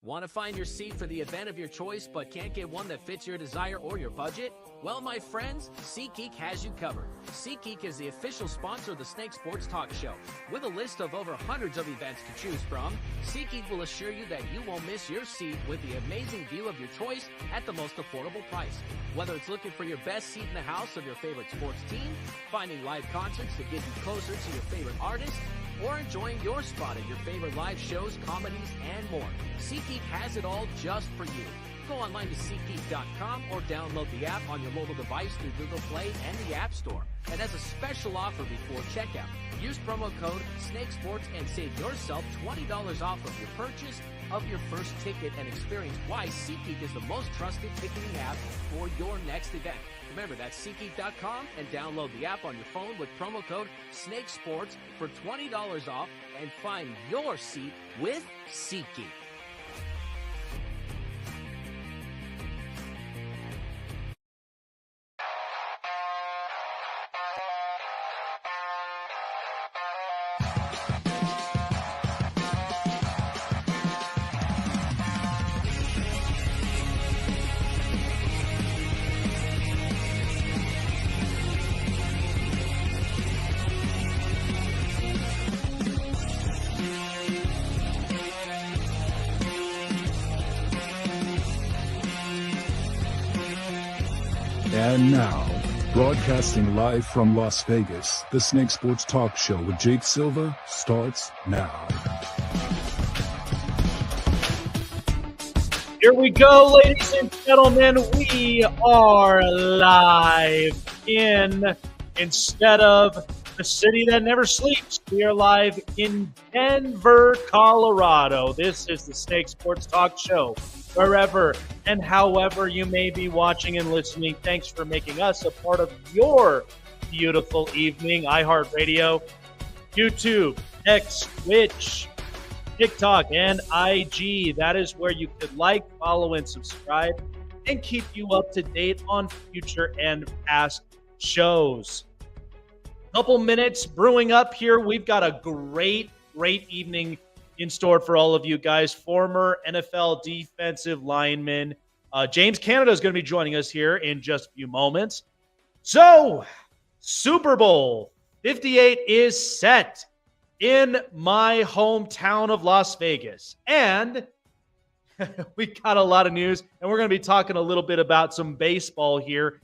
Want to find your seat for the event of your choice but can't get one that fits your desire or your budget? Well, my friends, SeatGeek has you covered. SeatGeek is the official sponsor of the Snake Sports Talk Show. With a list of over hundreds of events to choose from, SeatGeek will assure you that you won't miss your seat with the amazing view of your choice at the most affordable price. Whether it's looking for your best seat in the house of your favorite sports team, finding live concerts to get you closer to your favorite artist, or enjoying your spot at your favorite live shows, comedies, and more, SeatGeek has it all just for you. Go online to SeatGeek.com or download the app on your mobile device through Google Play and the App Store. And as a special offer before checkout, use promo code SNAKESPORTS and save yourself $20 off of your purchase of your first ticket and experience why SeatGeek is the most trusted ticketing app for your next event. Remember, that's SeatGeek.com and download the app on your phone with promo code SNAKESPORTS for $20 off and find your seat with SeatGeek. And now, broadcasting live from Las Vegas, the Snake Sports Talk Show with Jake Silva starts now. Here we go, ladies and gentlemen. We are live instead of the city that never sleeps. We are live in Denver, Colorado. This is the Snake Sports Talk Show. Wherever and however you may be watching and listening, thanks for making us a part of your beautiful evening. iHeartRadio, YouTube, X, Twitch, TikTok, and IG. That is where you could like, follow, and subscribe and keep you up to date on future and past shows. Couple minutes brewing up here. We've got a great evening in store for all of you guys. Former NFL defensive lineman James Cannida is going to be joining us here in just a few moments. So, Super Bowl 58 is set in my hometown of Las Vegas. And we got a lot of news, and we're going to be talking a little bit about some baseball here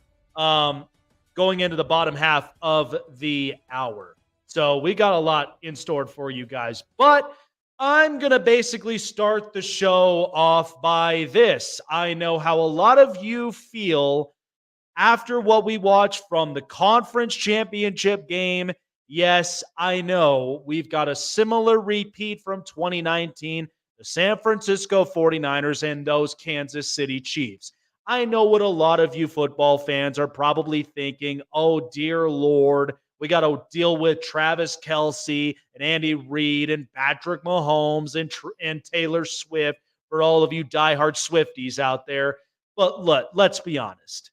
going into the bottom half of the hour. So we got a lot in store for you guys. But I'm going to basically start the show off by this. I know how a lot of you feel after what we watched from the conference championship game. Yes, I know we've got a similar repeat from 2019, the San Francisco 49ers and those Kansas City Chiefs. I know what a lot of you football fans are probably thinking, oh, dear Lord, we got to deal with Travis Kelce and Andy Reid and Patrick Mahomes and Taylor Swift for all of you diehard Swifties out there. But look, let's be honest.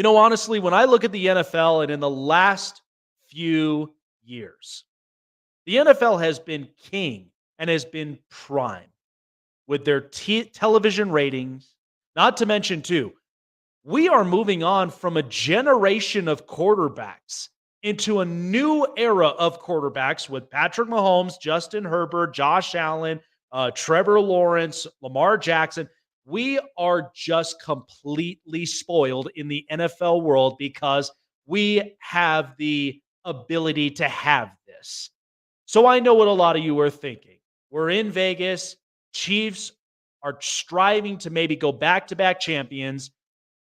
Honestly, when I look at the NFL and in the last few years, the NFL has been king and has been prime with their television ratings, not to mention, too, we are moving on from a generation of quarterbacks into a new era of quarterbacks with Patrick Mahomes, Justin Herbert, Josh Allen, Trevor Lawrence, Lamar Jackson. We are just completely spoiled in the NFL world because we have the ability to have this. So I know what a lot of you are thinking. We're in Vegas. Chiefs are striving to maybe go back-to-back champions.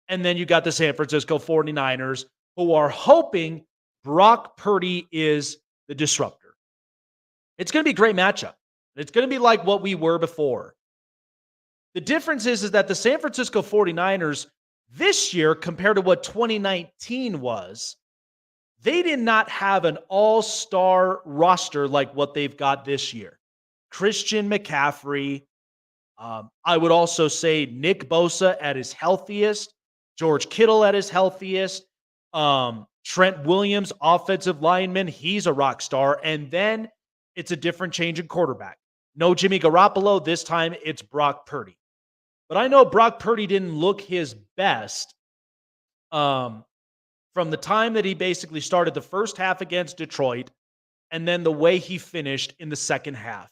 And then you got the San Francisco 49ers who are hoping Brock Purdy is the disruptor. It's going to be a great matchup. It's going to be like what we were before. The difference is that the San Francisco 49ers this year, compared to what 2019 was, they did not have an all-star roster like what they've got this year. Christian McCaffrey, I would also say Nick Bosa at his healthiest, George Kittle at his healthiest, Trent Williams, offensive lineman, he's a rock star. And then it's a different change in quarterback. No Jimmy Garoppolo. This time it's Brock Purdy. But I know Brock Purdy didn't look his best from the time that he basically started the first half against Detroit and then the way he finished in the second half.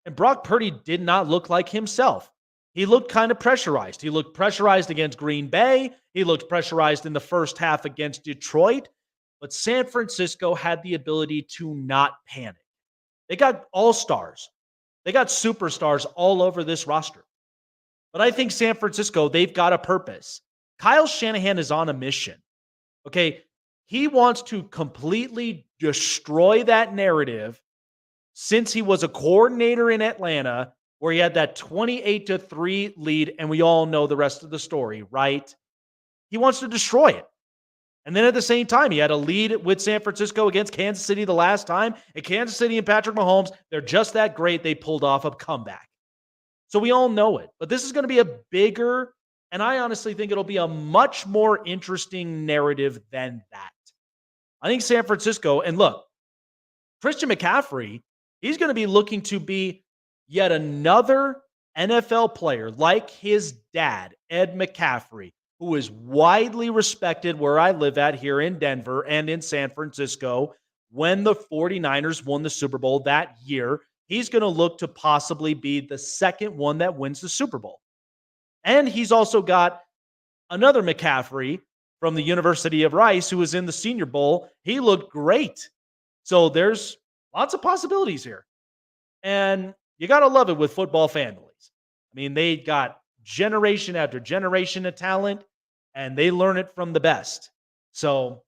And Brock Purdy did not look like himself. He looked kind of pressurized. He looked pressurized against Green Bay. He looked pressurized in the first half against Detroit. But San Francisco had the ability to not panic. They got all-stars. They got superstars all over this roster. But I think San Francisco, they've got a purpose. Kyle Shanahan is on a mission. Okay, he wants to completely destroy that narrative since he was a coordinator in Atlanta where he had that 28-3 lead, and we all know the rest of the story, right? He wants to destroy it. And then at the same time, he had a lead with San Francisco against Kansas City the last time. And Kansas City and Patrick Mahomes, they're just that great. They pulled off a comeback. So we all know it. But this is going to be a bigger, and I honestly think it'll be a much more interesting narrative than that. I think San Francisco, and look, Christian McCaffrey, he's going to be looking to be yet another NFL player like his dad, Ed McCaffrey, who is widely respected where I live at here in Denver and in San Francisco. When the 49ers won the Super Bowl that year, he's going to look to possibly be the second one that wins the Super Bowl. And he's also got another McCaffrey from the University of Rice who was in the Senior Bowl. He looked great. So there's lots of possibilities here. And you got to love it with football families. I mean, they got generation after generation of talent, and they learn it from the best. So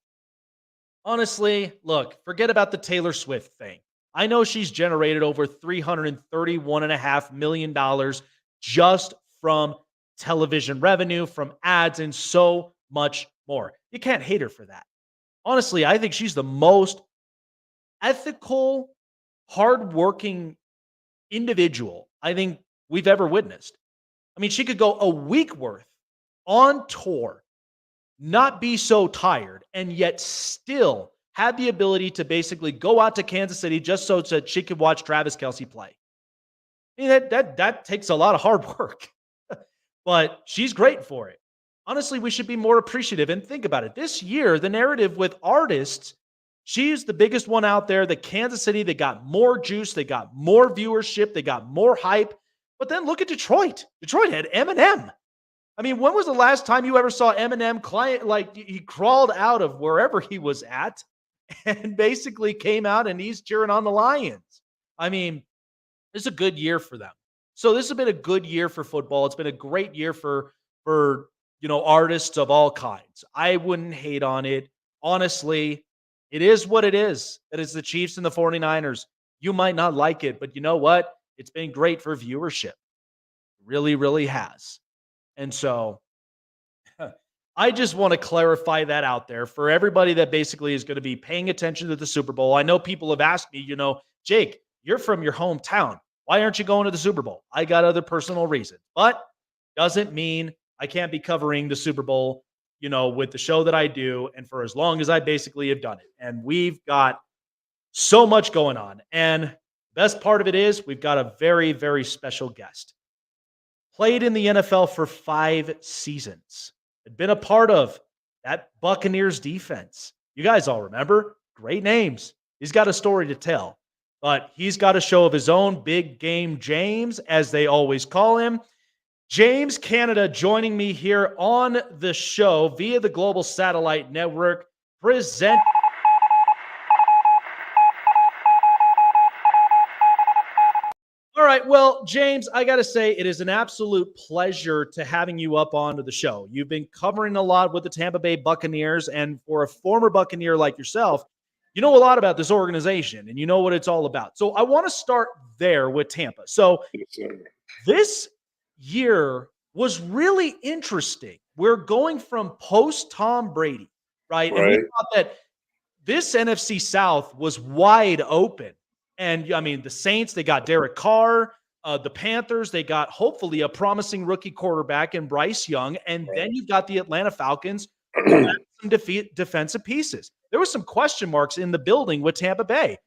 honestly, look, forget about the Taylor Swift thing. I know she's generated over $331.5 million just from television revenue, from ads, and so much more. You can't hate her for that. Honestly, I think she's the most ethical, hardworking individual I think we've ever witnessed. I mean, she could go a week worth on tour, not be so tired, and yet still have the ability to basically go out to Kansas City just so that she could watch Travis Kelce play. I mean, that takes a lot of hard work, but she's great for it. Honestly, we should be more appreciative and think about it. This year, the narrative with artists, she's the biggest one out there. The Kansas City, they got more juice, they got more viewership, they got more hype. But then look at Detroit. Detroit had Eminem. I mean, when was the last time you ever saw Eminem he crawled out of wherever he was at and basically came out and he's cheering on the Lions? I mean, this is a good year for them. So this has been a good year for football. It's been a great year for artists of all kinds. I wouldn't hate on it. Honestly, it is what it is. It is the Chiefs and the 49ers. You might not like it, but you know what? It's been great for viewership. It really, really has. And so I just want to clarify that out there for everybody that basically is going to be paying attention to the Super Bowl. I know people have asked me, Jake, you're from your hometown. Why aren't you going to the Super Bowl? I got other personal reasons, but doesn't mean I can't be covering the Super Bowl, with the show that I do and for as long as I basically have done it. And we've got so much going on. And the best part of it is we've got a very, very special guest. Played in the NFL for 5 seasons. Had been a part of that Buccaneers defense. You guys all remember? Great names. He's got a story to tell. But he's got a show of his own, Big Game James, as they always call him. James Cannida joining me here on the show via the Global Satellite Network. Present. All right. Well, James, I got to say it is an absolute pleasure to having you up onto the show. You've been covering a lot with the Tampa Bay Buccaneers, and for a former Buccaneer like yourself, you know a lot about this organization and you know what it's all about. So I want to start there with Tampa. So this year was really interesting. We're going from post Tom Brady, right? And we thought that this NFC South was wide open. And I mean, the Saints, they got Derek Carr. The Panthers, they got hopefully a promising rookie quarterback in Bryce Young. And then you've got the Atlanta Falcons who had some defensive pieces. There were some question marks in the building with Tampa Bay.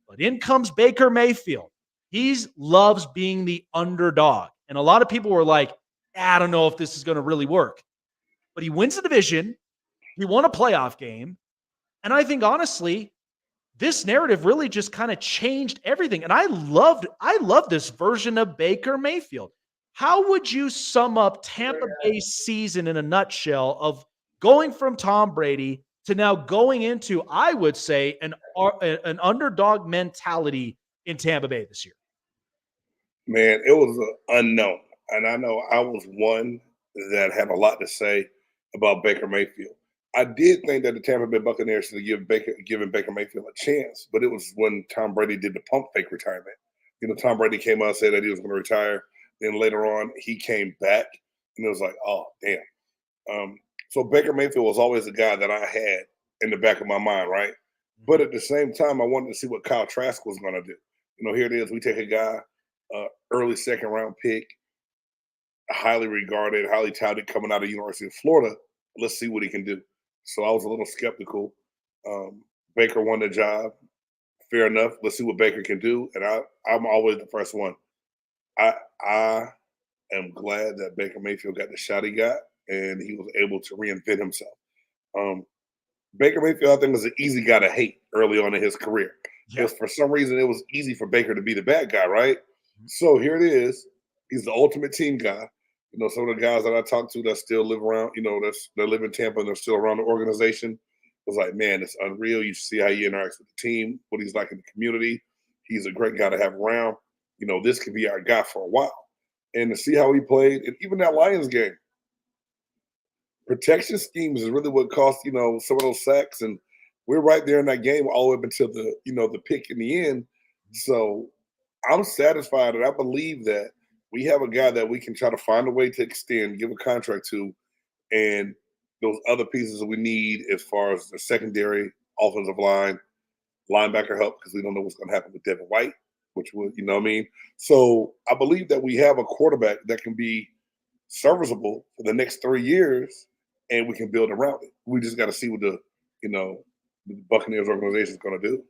But in comes Baker Mayfield. He loves being the underdog. And a lot of people were like, I don't know if this is going to really work. But he wins the division. He won a playoff game. And I think, honestly, this narrative really just kind of changed everything. And I love this version of Baker Mayfield. How would you sum up Tampa Bay's season in a nutshell of going from Tom Brady to now going into, I would say, an underdog mentality in Tampa Bay this year? Man, it was an unknown. And I know I was one that had a lot to say about Baker Mayfield. I did think that the Tampa Bay Buccaneers should have given Baker Mayfield a chance, but it was when Tom Brady did the pump fake retirement. Tom Brady came out and said that he was going to retire. Then later on, he came back, and it was like, oh, damn. So Baker Mayfield was always the guy that I had in the back of my mind, right? But at the same time, I wanted to see what Kyle Trask was going to do. Here it is. We take a guy, early second-round pick, highly regarded, highly touted, coming out of the University of Florida. Let's see what he can do. So I was a little skeptical. Baker won the job. Fair enough. Let's see what Baker can do. And I'm always the first one. I am glad that Baker Mayfield got the shot he got, and he was able to reinvent himself. Baker Mayfield, I think, was an easy guy to hate early on in his career. Because for some reason, it was easy for Baker to be the bad guy, right? So here it is. He's the ultimate team guy. Some of the guys that I talked to that still live around, they live in Tampa and they're still around the organization, was like, man, it's unreal. You see how he interacts with the team, what he's like in the community. He's a great guy to have around. This could be our guy for a while. And to see how he played, and even that Lions game, protection schemes is really what cost, some of those sacks. And we're right there in that game all the way up until the pick in the end. So I'm satisfied, and I believe that we have a guy that we can try to find a way to extend, give a contract to, and those other pieces that we need as far as the secondary, offensive line, linebacker help, because we don't know what's going to happen with Devin White, which would, So I believe that we have a quarterback that can be serviceable for the next 3 years, and we can build around it. We just got to see what the Buccaneers organization is going to do.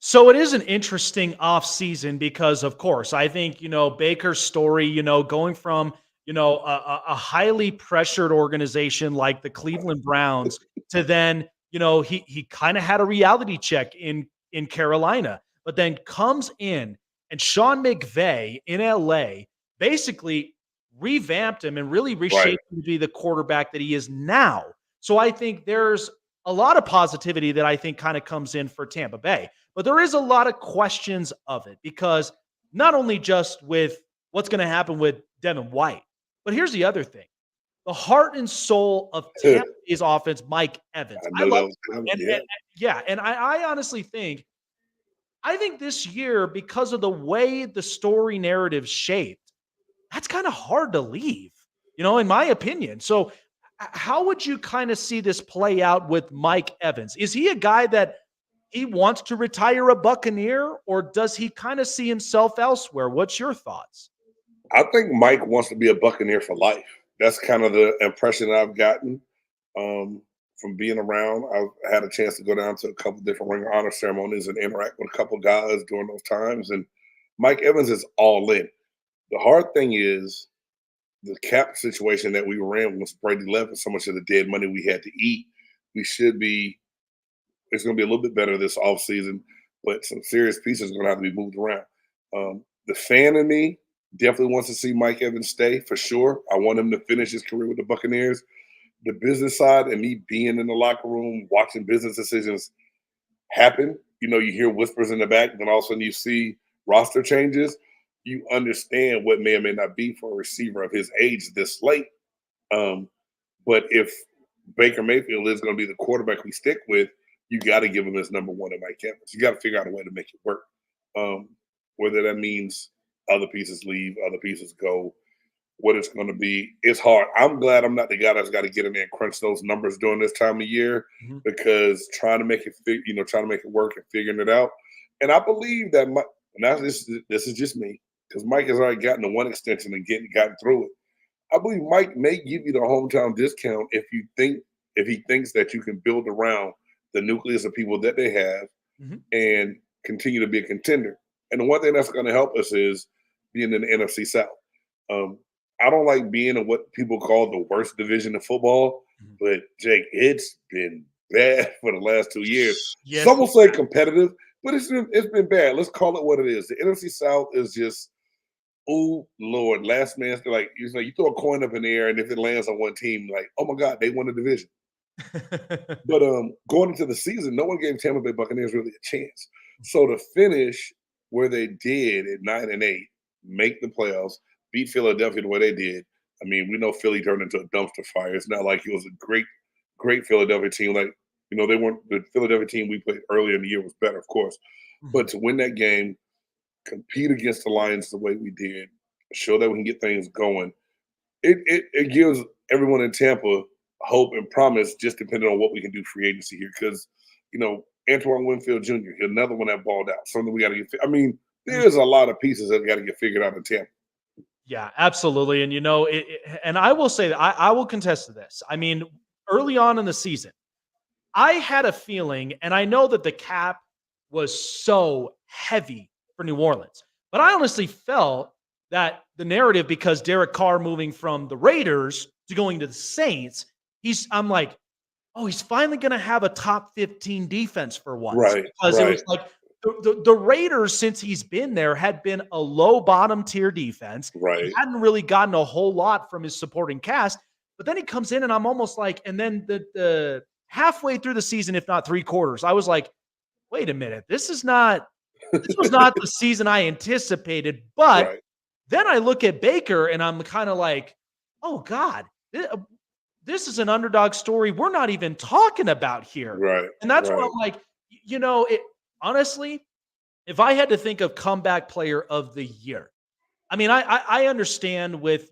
So it is an interesting offseason because, of course, I think, Baker's story, going from, a highly pressured organization like the Cleveland Browns to then, he kind of had a reality check in Carolina, but then comes in and Sean McVay in LA basically revamped him and really reshaped him to be the quarterback that he is now. So I think there's a lot of positivity that I think kind of comes in for Tampa Bay. But there is a lot of questions of it because not only just with what's going to happen with Devin White, but here's the other thing. The heart and soul of Tampa Bay's offense, Mike Evans. I love him. And I honestly think, this year, because of the way the story narrative shaped, that's kind of hard to leave, in my opinion. So how would you kind of see this play out with Mike Evans? Is he a guy that he wants to retire a Buccaneer, or does he kind of see himself elsewhere? What's your thoughts? I think Mike wants to be a Buccaneer for life. That's kind of the impression I've gotten from being around. I've had a chance to go down to a couple different Ring of Honor ceremonies and interact with a couple guys during those times. And Mike Evans is all in. The hard thing is the cap situation that we were in once Brady left and so much of the dead money we had to eat. It's going to be a little bit better this offseason, but some serious pieces are going to have to be moved around. The fan in me definitely wants to see Mike Evans stay for sure. I want him to finish his career with the Buccaneers. The business side and me being in the locker room, watching business decisions happen. You hear whispers in the back, then all of a sudden you see roster changes. You understand what may or may not be for a receiver of his age this late. But if Baker Mayfield is going to be the quarterback we stick with, you got to give him his number one at Mike Evans. You got to figure out a way to make it work. Whether that means other pieces leave, other pieces go, what it's going to be, it's hard. I'm glad I'm not the guy that's got to get in there and crunch those numbers during this time of year because trying to make it work and figuring it out. And I believe that this is just me because Mike has already gotten the one extension and gotten through it. I believe Mike may give you the hometown discount if he thinks that you can build around the nucleus of people that they have and continue to be a contender. And the one thing that's going to help us is being in the NFC South. I don't like being in what people call the worst division of football, but Jake, it's been bad for the last 2 years. Yes. Some will say competitive, but it's been bad. Let's call it what it is. The NFC South is just, oh Lord, last man. Like you throw a coin up in the air, and if it lands on one team, like, oh my God, they won the division. But going into the season, no one gave Tampa Bay Buccaneers really a chance. So to finish where they did at 9-8, make the playoffs, beat Philadelphia the way they did. I mean, we know Philly turned into a dumpster fire. It's not like it was a great Philadelphia team. Like, they weren't the Philadelphia team we played earlier in the year was better, of course. But to win that game, compete against the Lions the way we did, show that we can get things going, it gives everyone in Tampa hope and promise, just depending on what we can do free agency here. Because, Antoine Winfield Jr., another one that balled out. Something we got to get. I mean, there's a lot of pieces that got to get figured out in Tampa. Yeah, absolutely. And, and I will say that I will contest to this. I mean, early on in the season, I had a feeling, and I know that the cap was so heavy for New Orleans, but I honestly felt that the narrative, because Derek Carr moving from the Raiders to going to the Saints, I'm like, oh, he's finally going to have a top 15 defense for once. Right. Because it was like the Raiders, since he's been there, had been a low bottom tier defense. Right. He hadn't really gotten a whole lot from his supporting cast. But then he comes in, and I'm almost like, and then the halfway through the season, if not 3 quarters, I was like, wait a minute, this was not the season I anticipated. But then I look at Baker, and I'm kind of like, oh God, this is an underdog story we're not even talking about here. Right. And that's what I'm like, honestly, if I had to think of comeback player of the year, I mean, I understand with,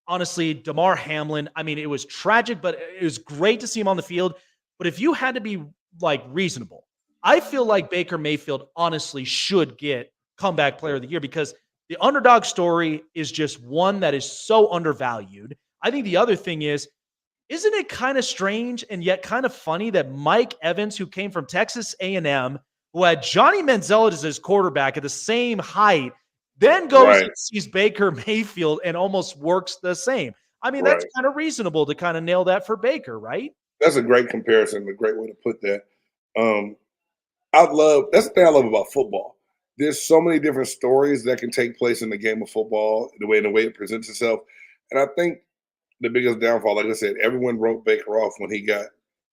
honestly, Damar Hamlin. I mean, it was tragic, but it was great to see him on the field. But if you had to be like reasonable, I feel like Baker Mayfield honestly should get comeback player of the year, because the underdog story is just one that is so undervalued. I think the other thing is, isn't it kind of strange and yet kind of funny that Mike Evans, who came from Texas A&M, who had Johnny Manziel as his quarterback at the same height, then goes and sees Baker Mayfield and almost works the same? I mean, that's kind of reasonable to kind of nail that for Baker, right? That's a great comparison, a great way to put that. That's the thing I love about football. There's so many different stories that can take place in the game of football, the way it presents itself. And I think the biggest downfall, like I said, everyone wrote Baker off when he got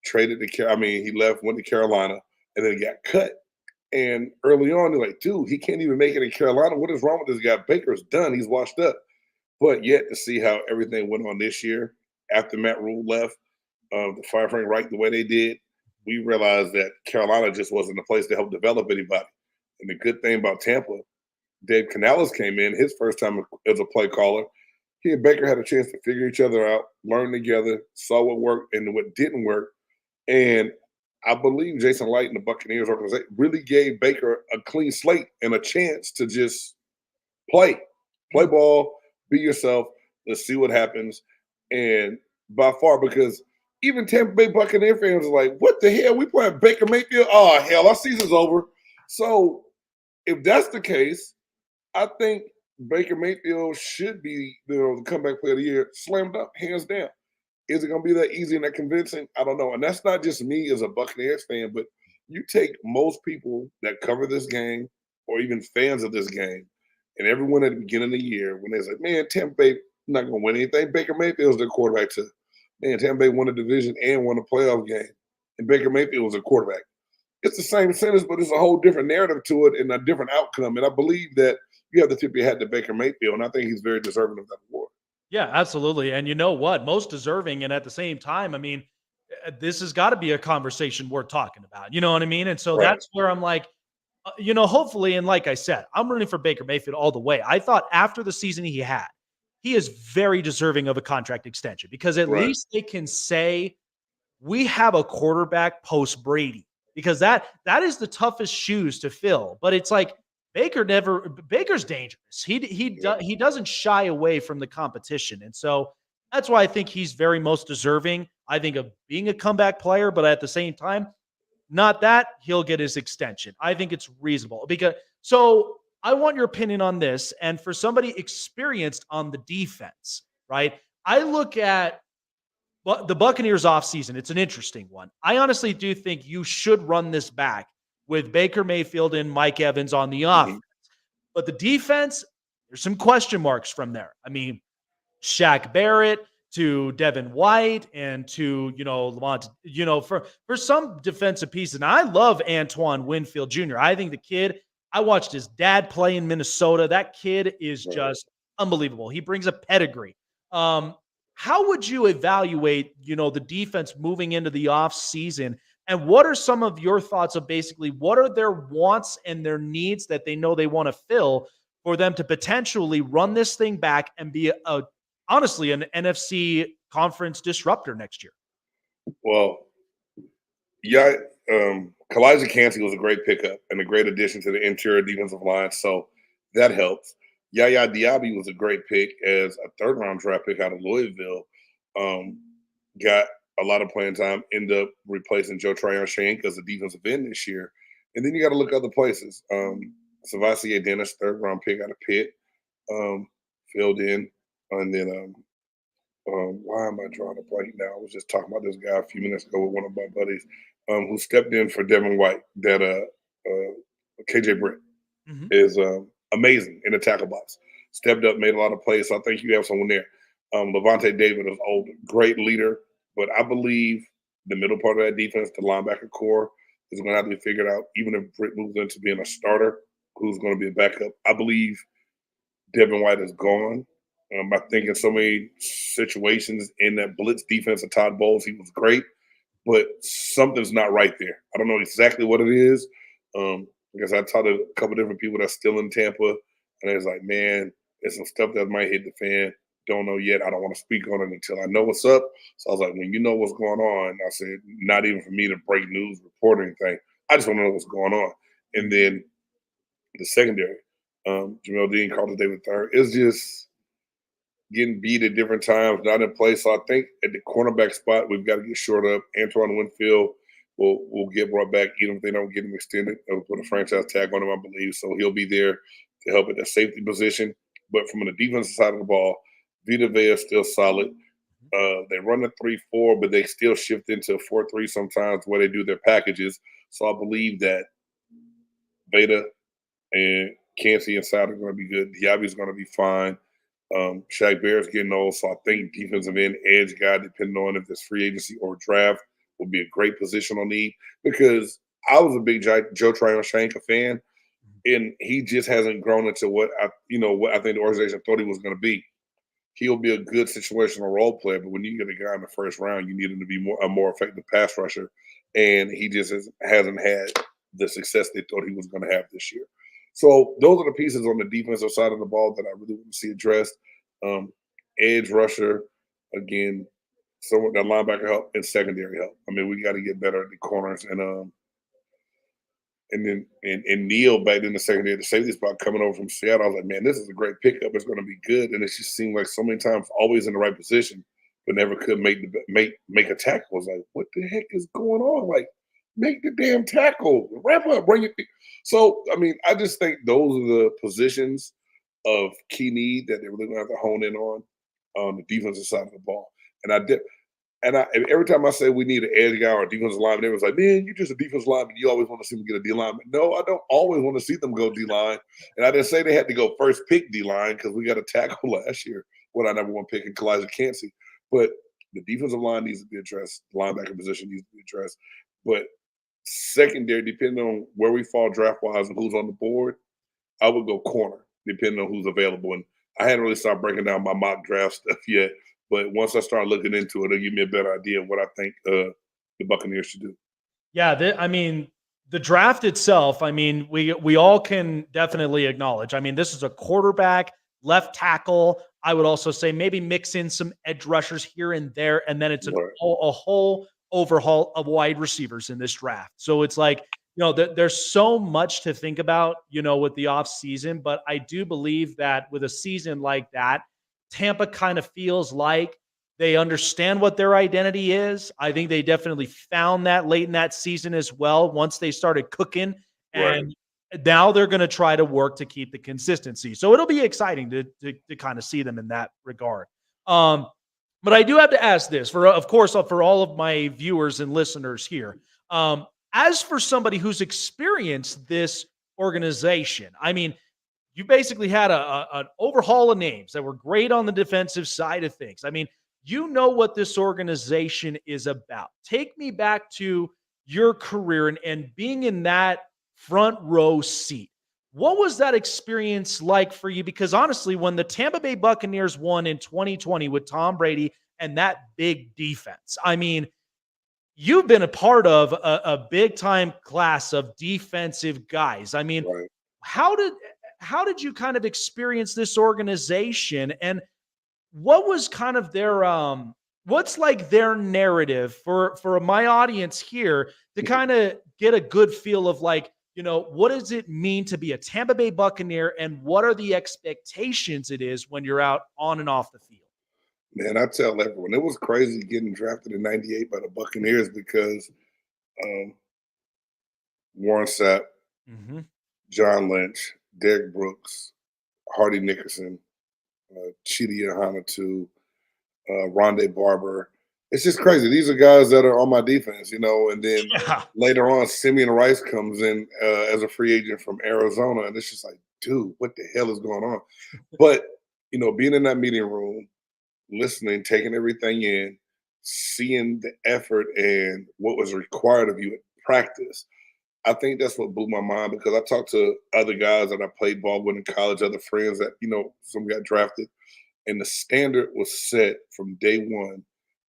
traded to he went to Carolina, and then got cut. And early on, they're like, dude, he can't even make it in Carolina. What is wrong with this guy? Baker's done. He's washed up. But yet to see how everything went on this year after Matt Rule left, the Fire Frank Reich the way they did, we realized that Carolina just wasn't a place to help develop anybody. And the good thing about Tampa, Dave Canales came in his first time as a play caller. He and Baker had a chance to figure each other out, learn together, saw what worked and what didn't work. And I believe Jason Light and the Buccaneers organization really gave Baker a clean slate and a chance to just play ball, be yourself. Let's see what happens. And by far, because even Tampa Bay Buccaneer fans are like, what the hell? We playing Baker Mayfield? Oh, hell, our season's over. So if that's the case, I think Baker Mayfield should be the comeback player of the year, slammed up, hands down. Is it going to be that easy and that convincing? I don't know. And that's not just me as a Buccaneers fan, but you take most people that cover this game or even fans of this game, and everyone at the beginning of the year, when they say, man, Tampa Bay not going to win anything, Baker Mayfield's their quarterback too. Man, Tampa Bay won a division and won a playoff game, and Baker Mayfield was a quarterback. It's the same sentence, but it's a whole different narrative to it and a different outcome. And I believe that you have to tip your hat to Baker Mayfield, and I think he's very deserving of that award. Yeah, absolutely. And you know what? Most deserving, and at the same time, I mean, this has got to be a conversation worth talking about. You know what I mean? And so that's where I'm like, hopefully, and like I said, I'm rooting for Baker Mayfield all the way. I thought after the season he had, he is very deserving of a contract extension, because at least they can say we have a quarterback post Brady, because that is the toughest shoes to fill. But it's like Baker's dangerous. He doesn't shy away from the competition. And so that's why I think he's very most deserving, I think, of being a comeback player, but at the same time, not that he'll get his extension. I think it's reasonable, because So I want your opinion on this. And for somebody experienced on the defense, right? I look at the Buccaneers offseason. It's an interesting one. I honestly do think you should run this back with Baker Mayfield and Mike Evans on the offense. But the defense, there's some question marks from there. I mean, Shaq Barrett to Devin White and to, Lamont, for some defensive pieces. And I love Antoine Winfield Jr. I think the kid, I watched his dad play in Minnesota. That kid is just unbelievable. He brings a pedigree. How would you evaluate, the defense moving into the off season? And what are some of your thoughts of basically what are their wants and their needs that they know they want to fill for them to potentially run this thing back and be honestly an NFC conference disruptor next year? Well, yeah, Kalijah Cansey was a great pickup and a great addition to the interior defensive line, so that helps. Yaya Diaby was a great pick as a third-round draft pick out of Louisville. Got a lot of playing time, ended up replacing Joe Tryon-Shank as a defensive end this year. And then you got to look other places. Savasier Dennis, third-round pick out of Pitt, filled in. And then why am I drawing a blank now? I was just talking about this guy a few minutes ago with one of my buddies who stepped in for Devin White, that KJ Britt is amazing in the tackle box. Stepped up, made a lot of plays. So I think you have someone there. Levante David is old, great leader. But I believe the middle part of that defense, the linebacker core, is going to have to be figured out. Even if Britt moves into being a starter, who's going to be a backup. I believe Devin White is gone. I think in so many situations in that blitz defense of Todd Bowles, he was great, but something's not right there. I don't know exactly what it is. Because I talked to a couple different people that's still in Tampa, and it's like, man, there's some stuff that might hit the fan. Don't know yet. I don't want to speak on it until I know what's up. So I was like, when you know what's going on, I said, not even for me to break news, report anything. I just want to know what's going on. And then the secondary, Jamel Dean, Carlton David III, it's just getting beat at different times, not in place. So I think at the cornerback spot, we've got to get short up. Antoine Winfield will get brought back, even if they don't get him extended. They'll put a franchise tag on him, I believe. So he'll be there to help at the safety position. But from the defensive side of the ball, Vita Vea is still solid. They run a 3-4, but they still shift into a 4-3 sometimes where they do their packages. So I believe that Vita and Cansey inside are going to be good. Diaby's going to be fine. Shaq Barrett's getting old, so I think defensive end, edge guy, depending on if it's free agency or draft, will be a great positional need. Because I was a big Joe Tryon-Shank fan, and he just hasn't grown into what I think the organization thought he was going to be. He'll be a good situational role player, but when you get a guy in the first round, you need him to be a more effective pass rusher, and he just hasn't had the success they thought he was going to have this year. So those are the pieces on the defensive side of the ball that I really want to see addressed. Edge rusher, again, someone that linebacker help and secondary help. I mean, we got to get better at the corners and then Neil back in the secondary, the safety spot coming over from Seattle. I was like, man, this is a great pickup. It's going to be good. And it just seemed like so many times always in the right position, but never could make a tackle. I was like, what the heck is going on? Like, make the damn tackle. Wrap up, bring it. So, I mean, I just think those are the positions of key need that they're really going to have to hone in on the defensive side of the ball. And every time I say we need an edge guy or a defensive lineman, everyone's like, man, you're just a defensive lineman. You always want to see them get a D-lineman. No, I don't always want to see them go D-line. And I didn't say they had to go first pick D-line because we got a tackle last year when I number one pick in Kalijah Cansey. But the defensive line needs to be addressed. The linebacker position needs to be addressed. But secondary, depending on where we fall draft-wise and who's on the board, I would go corner, depending on who's available. And I hadn't really started breaking down my mock draft stuff yet. But once I start looking into it, it'll give me a better idea of what I think the Buccaneers should do. Yeah, the draft itself, we all can definitely acknowledge. This is a quarterback, left tackle. I would also say maybe mix in some edge rushers here and there, and then it's a whole overhaul of wide receivers in this draft. So it's like, there's so much to think about, with the offseason. But I do believe that with a season like that, Tampa kind of feels like they understand what their identity is. I think they definitely found that late in that season as well, once they started cooking. And now they're going to try to work to keep the consistency. So it'll be exciting to kind of see them in that regard. But I do have to ask this for all of my viewers and listeners here. As for somebody who's experienced this organization, I mean, you basically had an overhaul of names that were great on the defensive side of things. I mean, you know what this organization is about. Take me back to your career and being in that front row seat. What was that experience like for you? Because honestly, when the Tampa Bay Buccaneers won in 2020 with Tom Brady and that big defense, I mean, you've been a part of a big time class of defensive guys. I mean, Right. how did you kind of experience this organization, and what was kind of their what's like their narrative for my audience here to kind of get a good feel of, like, what does it mean to be a Tampa Bay Buccaneer, and what are the expectations it is when you're out on and off the field? Man, I tell everyone, it was crazy getting drafted in '98 by the Buccaneers because Warren Sapp, Mm-hmm. John Lynch, Derek Brooks, Hardy Nickerson, Chidi Yohanatu, Rondé Barber. It's just crazy. These are guys that are on my defense, and then later on, Simeon Rice comes in as a free agent from Arizona, and it's just like, dude, what the hell is going on? But, being in that meeting room, listening, taking everything in, seeing the effort and what was required of you at practice, I think that's what blew my mind, because I talked to other guys that I played ball with in college, other friends that, some got drafted, and the standard was set from day one.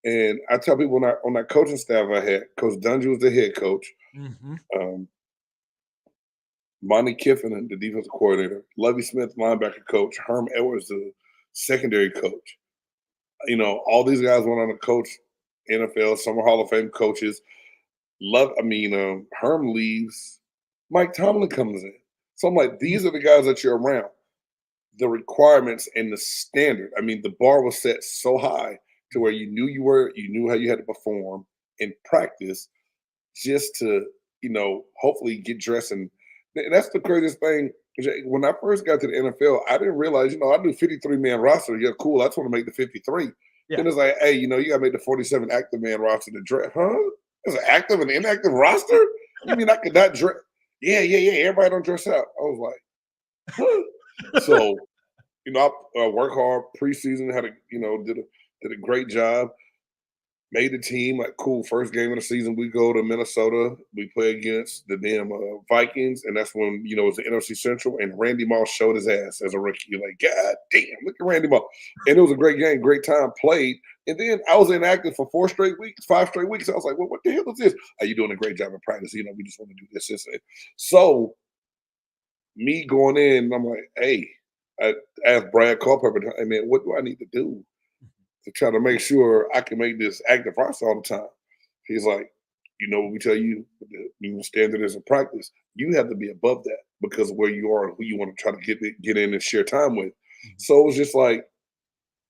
And I tell people on that coaching staff I had, Coach Dungy was the head coach, Mm-hmm. Monty Kiffin, the defensive coordinator, Lovie Smith, linebacker coach, Herm Edwards, the secondary coach. All these guys went on to coach NFL, some are Hall of Fame coaches. Herm leaves, Mike Tomlin comes in. So I'm like, these are the guys that you're around. The requirements and the standard. I mean, the bar was set so high to where you knew how you had to perform in practice, just to, hopefully get dressed. And that's the craziest thing. When I first got to the NFL, I didn't realize, I do 53-man roster. Yeah, cool. I just want to make the 53. Yeah. Then it's like, hey, you got to make the 47 active man roster to draft. Huh? There's an active and inactive roster? You mean I could not dress? Yeah. Everybody don't dress out. I was like, huh? So, I work hard preseason, did a great job, made the team. Like, cool, first game of the season, we go to Minnesota. We play against the damn Vikings, and that's when, it was the NFC Central, and Randy Moss showed his ass as a rookie. You're like, God damn, look at Randy Moss. And it was a great game, great time played. And then I was inactive for 5 straight weeks. I was like, well, what the hell is this? Are you doing a great job in practice? We just want to do this. So me going in, I'm like, hey, I asked Brad Culpepper, hey, man, what do I need to do to try to make sure I can make this active roster all the time? He's like, what we tell you, the standard is in practice. You have to be above that because of where you are and who you want to try to get in and share time with. So it was just like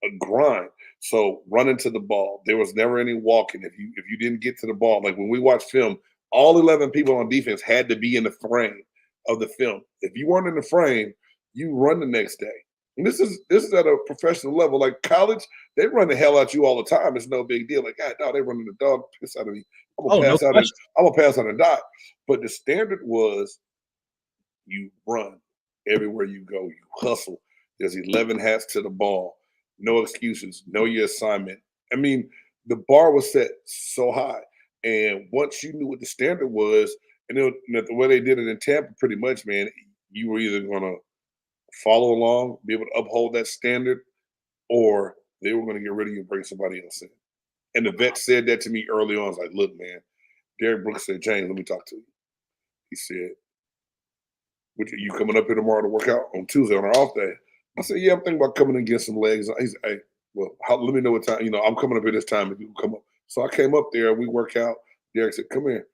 a grind. So running to the ball, there was never any walking. If you didn't get to the ball, like when we watched film, all 11 people on defense had to be in the frame of the film. If you weren't in the frame, you run the next day. And this is at a professional level. Like college, they run the hell out you all the time. It's no big deal. Like, God, no, they running the dog piss out of me. I'm gonna pass out and die. But the standard was you run everywhere you go. You hustle. There's 11 hats to the ball. No excuses. Know your assignment. I mean, the bar was set so high. And once you knew what the standard was, and the way they did it in Tampa, pretty much, man, you were either going to follow along, be able to uphold that standard, or they were going to get rid of you and bring somebody else in. And the vet said that to me early on. I was like, look, man, Derek Brooks said, James, let me talk to you. He said, you coming up here tomorrow to work out on Tuesday on our off day? I said, yeah, I'm thinking about coming and getting some legs. He said, hey, well, let me know what time. I'm coming up here this time if you come up. So I came up there. We work out. Derek said, come here.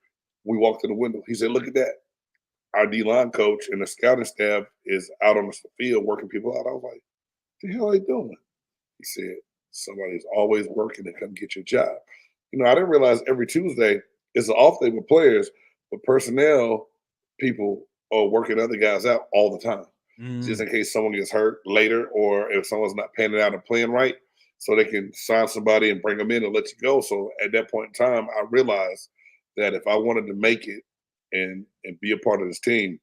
We walked to the window. He said, look at that. Our D-line coach and the scouting staff is out on the field working people out. I was like, what the hell are they doing? He said, somebody's always working to come get your job. I didn't realize every Tuesday is an off day with players, but personnel people or working other guys out all the time, just Mm. in case someone gets hurt later or if someone's not panning out and playing right, so they can sign somebody and bring them in and let you go. So at that point in time, I realized that if I wanted to make it and be a part of this team,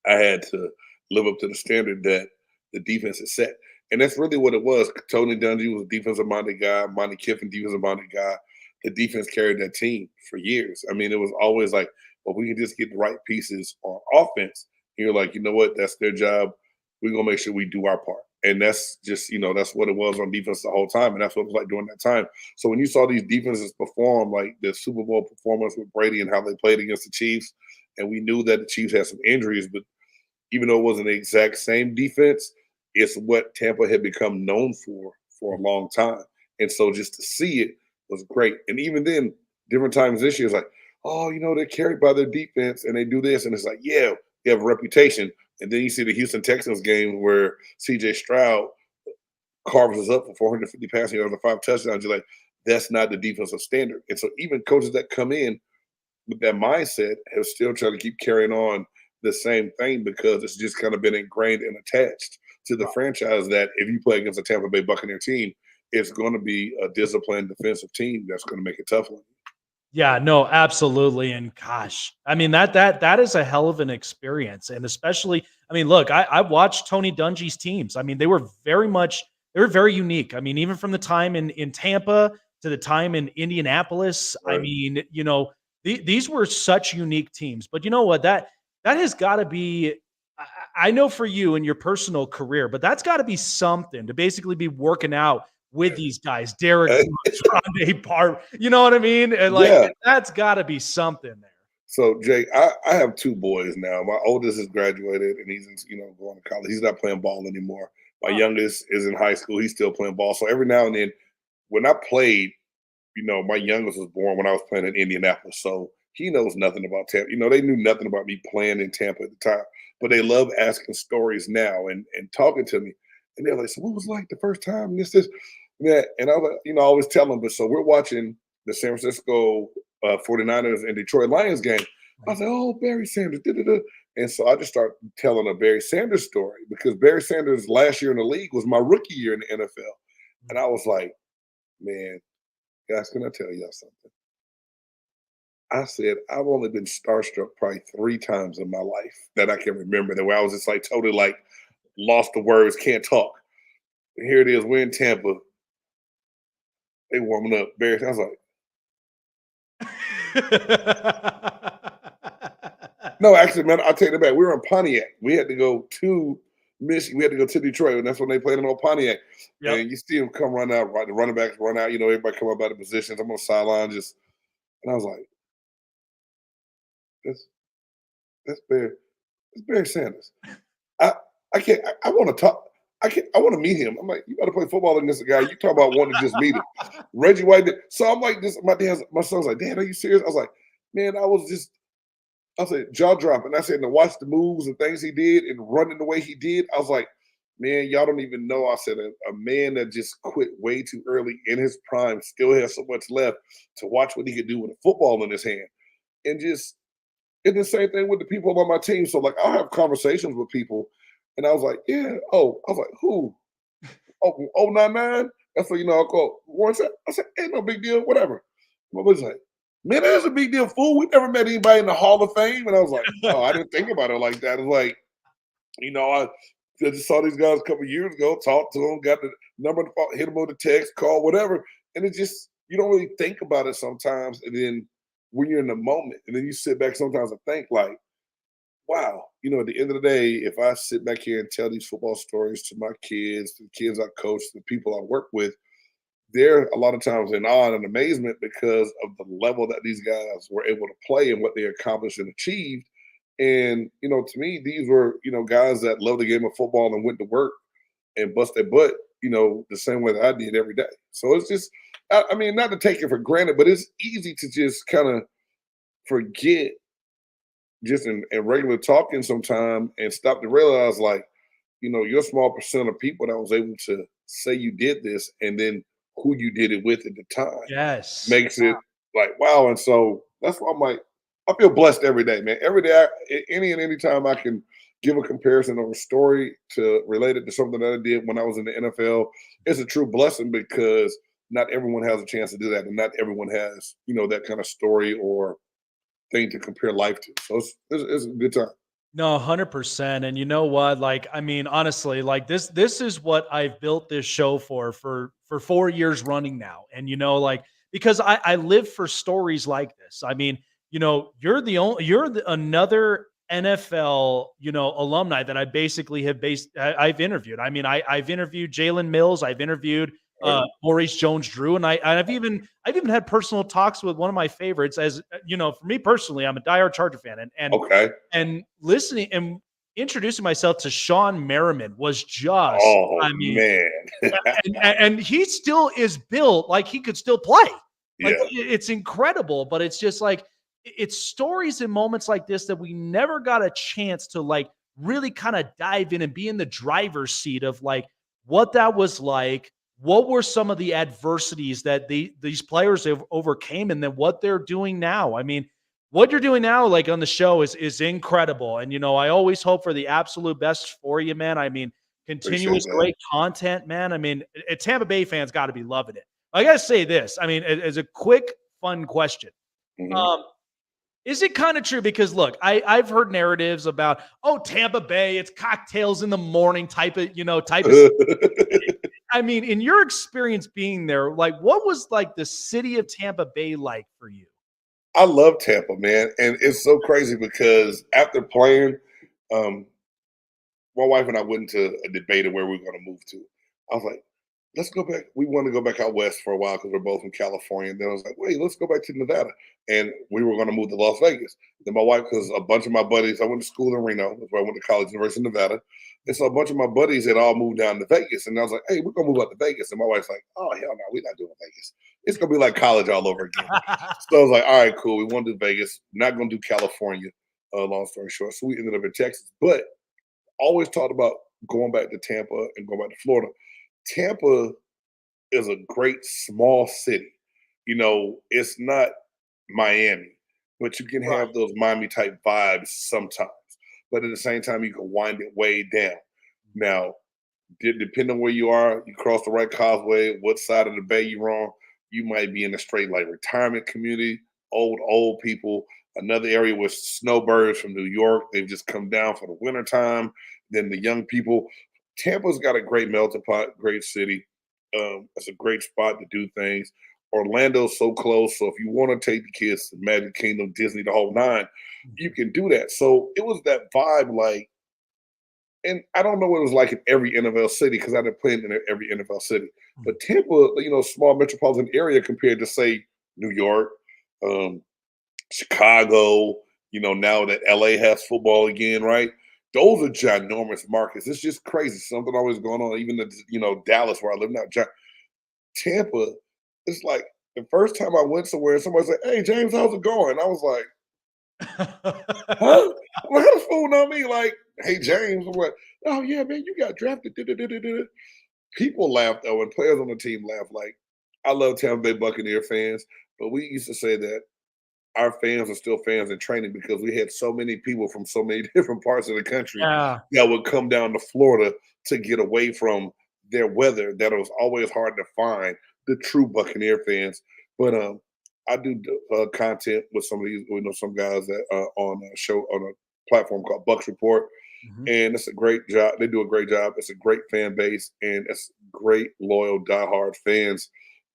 I had to live up to the standard that the defense is set. And that's really what it was. Tony Dungy was a defensive minded guy, Monty Kiffin, defensive minded guy. The defense carried that team for years. I mean, it was always like, well, we can just get the right pieces on offense. And you're like, you know what? That's their job. We're going to make sure we do our part. And that's just, that's what it was on defense the whole time. And that's what it was like during that time. So when you saw these defenses perform, like the Super Bowl performance with Brady and how they played against the Chiefs, and we knew that the Chiefs had some injuries, but even though it wasn't the exact same defense, it's what Tampa had become known for a long time. And so just to see it was great. And even then, different times this year, it's like, oh, they're carried by their defense and they do this. And it's like, yeah, they have a reputation. And then you see the Houston Texans game where CJ Stroud carves us up for 450 passing yards and 5 touchdowns. You're like, that's not the defensive standard. And so even coaches that come in with that mindset have still tried to keep carrying on the same thing because it's just kind of been ingrained and attached to the franchise that if you play against a Tampa Bay Buccaneer team, it's going to be a disciplined defensive team that's going to make it tough on you. Yeah, no, absolutely. And gosh, I mean, that is a hell of an experience. And especially, I mean, look, I've watched Tony Dungy's teams. I mean, they were very unique. I mean, even from the time in Tampa to the time in Indianapolis, Right. I mean, these were such unique teams. But you know what? That has got to be, I know for you in your personal career, but that's got to be something to basically be working out with these guys, Derek Brooks, Rondé Barber, you know what I mean? And Yeah. that's got to be something there. So, Jake, I have 2 boys now. My oldest has graduated and he's going to college. He's not playing ball anymore. My youngest is in high school. He's still playing ball. So every now and then, when I played, my youngest was born when I was playing in Indianapolis. So he knows nothing about Tampa. They knew nothing about me playing in Tampa at the time, but they love asking stories now and talking to me. And they're like, so what was it like the first time? This, yeah. And I was, I always tell them, but so we're watching the San Francisco 49ers and Detroit Lions game. I was like, oh, Barry Sanders. Da-da-da. And so I just started telling a Barry Sanders story because Barry Sanders last year in the league was my rookie year in the NFL. And I was like, man, guys, can I tell y'all something? I said, I've only been starstruck probably 3 times in my life that I can remember that where I was just like totally like lost the words, can't talk. And here it is, we're in Tampa. They warming up. Barry, I was like, no, actually, man, I'll take it back. We were in Pontiac. We had to go to Michigan. We had to go to Detroit, and that's when they played in old Pontiac. Yep. And you see them come run out, right? The running backs run out. Everybody come up out of positions. I'm on the sideline, and I was like, that's Barry Sanders. I can't. I want to talk. I want to meet him. I'm like, you got to play football against a guy. You talk about wanting to just meet him. Reggie White. So I'm like, this. My son's like, Dad, are you serious? I was like, man, I said, jaw dropping. I said, to watch the moves and things he did and running the way he did. I was like, man, y'all don't even know. I said, a man that just quit way too early in his prime still has so much left to watch what he could do with a football in his hand. And it's the same thing with the people on my team. So, like, I'll have conversations with people. And I was like, yeah. Oh, I was like, who? Oh, 099? That's what, I'll call. I said, ain't no big deal, whatever. My buddy's like, man, that is a big deal, fool. We never met anybody in the Hall of Fame. And I was like, oh, I didn't think about it like that. It's like, I just saw these guys a couple of years ago, talked to them, got the number, hit them with a text, call, whatever. And it just, you don't really think about it sometimes. And then when you're in the moment, and then you sit back sometimes and think like, wow, at the end of the day, if I sit back here and tell these football stories to my kids, to the kids I coach, to the people I work with, they're a lot of times in awe and amazement because of the level that these guys were able to play and what they accomplished and achieved. And, to me, these were, guys that love the game of football and went to work and bust their butt, the same way that I did every day. So it's just, I mean, not to take it for granted, but it's easy to just kind of forget just in regular talking sometime and stop to realize, like, you're a small percent of people that was able to say you did this and then who you did it with at the time. Yes. Makes it like, wow. And so that's why I'm like, I feel blessed every day, man. Every day, any time I can give a comparison or a story to relate it to something that I did when I was in the NFL, it's a true blessing because not everyone has a chance to do that, and not everyone has, that kind of story or thing to compare life to. So it's a good time. No, 100%. And you know what? Like, I mean, honestly, like this is what I've built this show for 4 years running now. And like because I live for stories like this. I mean, you're another NFL, alumni that I basically I've interviewed. I mean, I've interviewed Jalen Mills, I've interviewed Maurice Jones-Drew, and I've even had personal talks with one of my favorites. As for me personally, I'm a diehard Charger fan, Okay. and listening and introducing myself to Sean Merriman was just, Oh I mean, man. and he still is built like he could still play. Like Yeah. it's incredible, but it's just like it's stories and moments like this that we never got a chance to like really kind of dive in and be in the driver's seat of like what that was like. What were some of the adversities that these players have overcame, and then what they're doing now? I mean, what you're doing now, like on the show, is incredible. And I always hope for the absolute best for you, man. I mean, Appreciate continuous that. great content, man. I mean, Tampa Bay fans got to be loving it. I gotta say this. I mean, as a quick, fun question. Mhm. Um, is it kind of true? Because look, I've heard narratives about, oh, Tampa Bay, it's cocktails in the morning type of. I mean, in your experience being there, like, what was like the city of Tampa Bay like for you? I love Tampa, man, and it's so crazy because after playing, um, my wife and I went into a debate of where we are going to move to. I was like, let's go back. We want to go back out west for a while because we're both from California. And then I was like, wait, let's go back to Nevada. And we were going to move to Las Vegas. Then my wife, because a bunch of my buddies, I went to school in Reno. That's where I went to college, University of Nevada. And so a bunch of my buddies had all moved down to Vegas. And I was like, hey, we're going to move out to Vegas. And my wife's like, oh, hell no, we're not doing Vegas. It's going to be like college all over again. So I was like, all right, cool. We want to do Vegas. Not going to do California, long story short. So we ended up in Texas. But always talked about going back to Tampa and going back to Florida. Tampa is a great small city. It's not Miami, but you can Right. have those Miami type vibes sometimes. But at the same time, you can wind it way down. Now, depending on where you are, you cross the right causeway, what side of the bay you're on, you might be in a straight like retirement community, old people. Another area with snowbirds from New York. They've just come down for the wintertime. Then the young people. Tampa's got a great melting pot, great city. It's a great spot to do things. Orlando's so close, so if you want to take the kids to Magic Kingdom, Disney, the whole nine, you can do that. So it was that vibe, like, and I don't know what it was like in every NFL city because I didn't play in every NFL city. But Tampa, small metropolitan area compared to say New York, Chicago, now that LA has football again, right? Those are ginormous markets. It's just crazy. Something always going on. Even Dallas, where I live now, Tampa. It's like the first time I went somewhere, and somebody said, "Hey, James, how's it going?" I was like, "Huh?" I'm like, how the fool know me? Like, "Hey, James." I'm like, "Oh yeah, man, you got drafted." People laugh though, and players on the team laugh. Like, I love Tampa Bay Buccaneer fans, but we used to say that our fans are still fans in training because we had so many people from so many different parts of the country Yeah. that would come down to Florida to get away from their weather that it was always hard to find the true Buccaneer fans. But I do content with some of these, some guys that on a show on a platform called Bucks Report, Mhm. and it's a great job. They do a great job. It's a great fan base, and it's great, loyal, diehard fans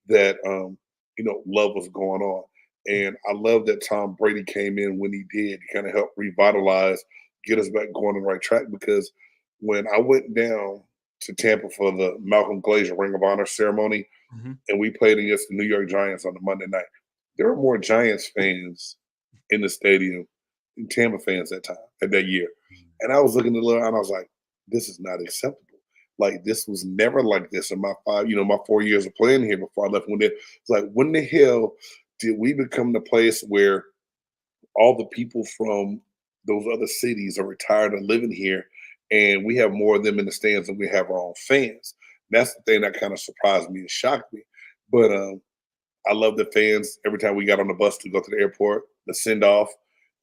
that love what's going on. And I love that Tom Brady came in when he did. He kind of helped revitalize, get us back going on the right track. Because when I went down to Tampa for the Malcolm Glazier Ring of Honor ceremony, Mhm. and we played against the New York Giants on the Monday night, there were more Giants fans in the stadium than Tampa fans that year. And I was looking at the and I was like, this is not acceptable. Like, this was never like this in my 4 years of playing here before I left. It's like, when the hell did we become the place where all the people from those other cities are retired and living here, and we have more of them in the stands than we have our own fans? That's the thing that kind of surprised me and shocked me. But I love the fans. Every time we got on the bus to go to the airport, the send off,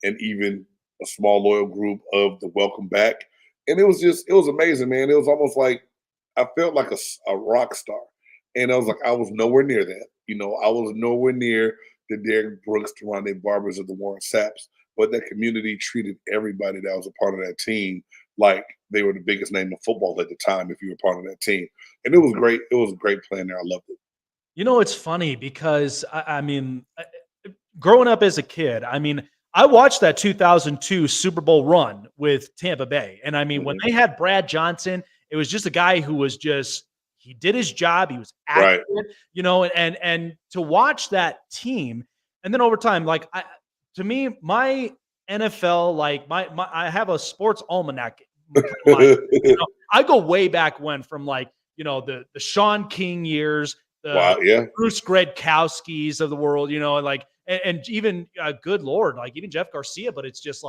and even a small loyal group of the welcome back. And it was amazing, man. It was almost like I felt like a rock star. And I was like, I was nowhere near that. I was nowhere near the Derek Brooks, Deronde Barbers, of the Warren Sapps. But that community treated everybody that was a part of that team like they were the biggest name in football at the time if you were part of that team. And it was great. It was a great plan there. I loved it. It's funny because, growing up as a kid, I watched that 2002 Super Bowl run with Tampa Bay. And when they had Brad Johnson, it was just a guy who was he did his job. He was accurate, and to watch that team. And then over time, to me, my NFL, I have a sports almanac. I go way back when, from the Sean King years, the Bruce Gradkowskis of the world, and even good Lord, even Jeff Garcia. But it's just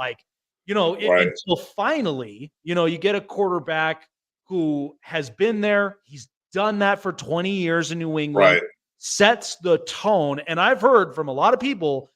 until finally, you get a quarterback who has been there. He's done that for 20 years in New England, sets the tone. And I've heard from a lot of people,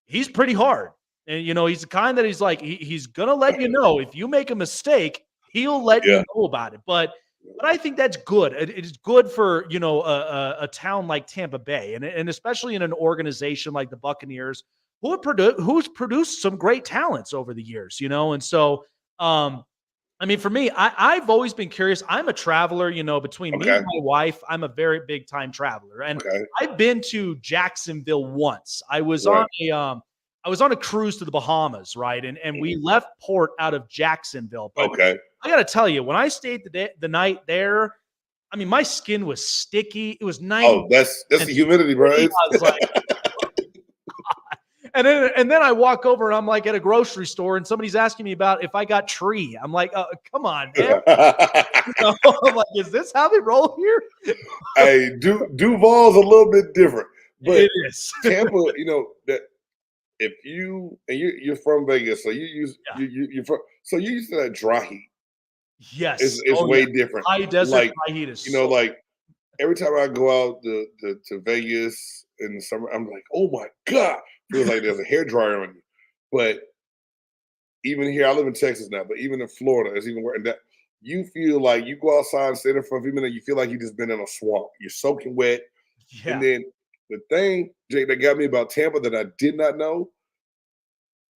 he's pretty hard. And, he's the kind that he's going to let you know if you make a mistake, he'll let you know about it. But I think that's good. It is good for, a town like Tampa Bay, and especially in an organization like the Buccaneers, who's produced some great talents over the years, And so, for me, I've always been curious. I'm a traveler, between me and my wife. I'm a very big time traveler. And I've been to Jacksonville once. I was on a cruise to the Bahamas, right? And we left port out of Jacksonville. But I got to tell you, when I stayed the night there, my skin was sticky. It was 90. Oh, that's the humidity, bro. I was like, and then I walk over and I'm at a grocery store and somebody's asking me about if I got tree. I'm like, come on, man. I'm like, is this how they roll here? Hey, Duval's a little bit different, but it is. Tampa, that if you're from Vegas, so you're from, so you're used to that dry heat. Yes, it's way different. High desert dry heat is every time I go out to Vegas in the summer, I'm like, oh my God, feels like there's a hairdryer on you. But even here, I live in Texas now, but even in Florida, it's even worse. That you feel like you go outside and stay there for a few minutes, you feel like you just been in a swamp. You're soaking wet. Yeah. And then the thing, Jake, that got me about Tampa that I did not know,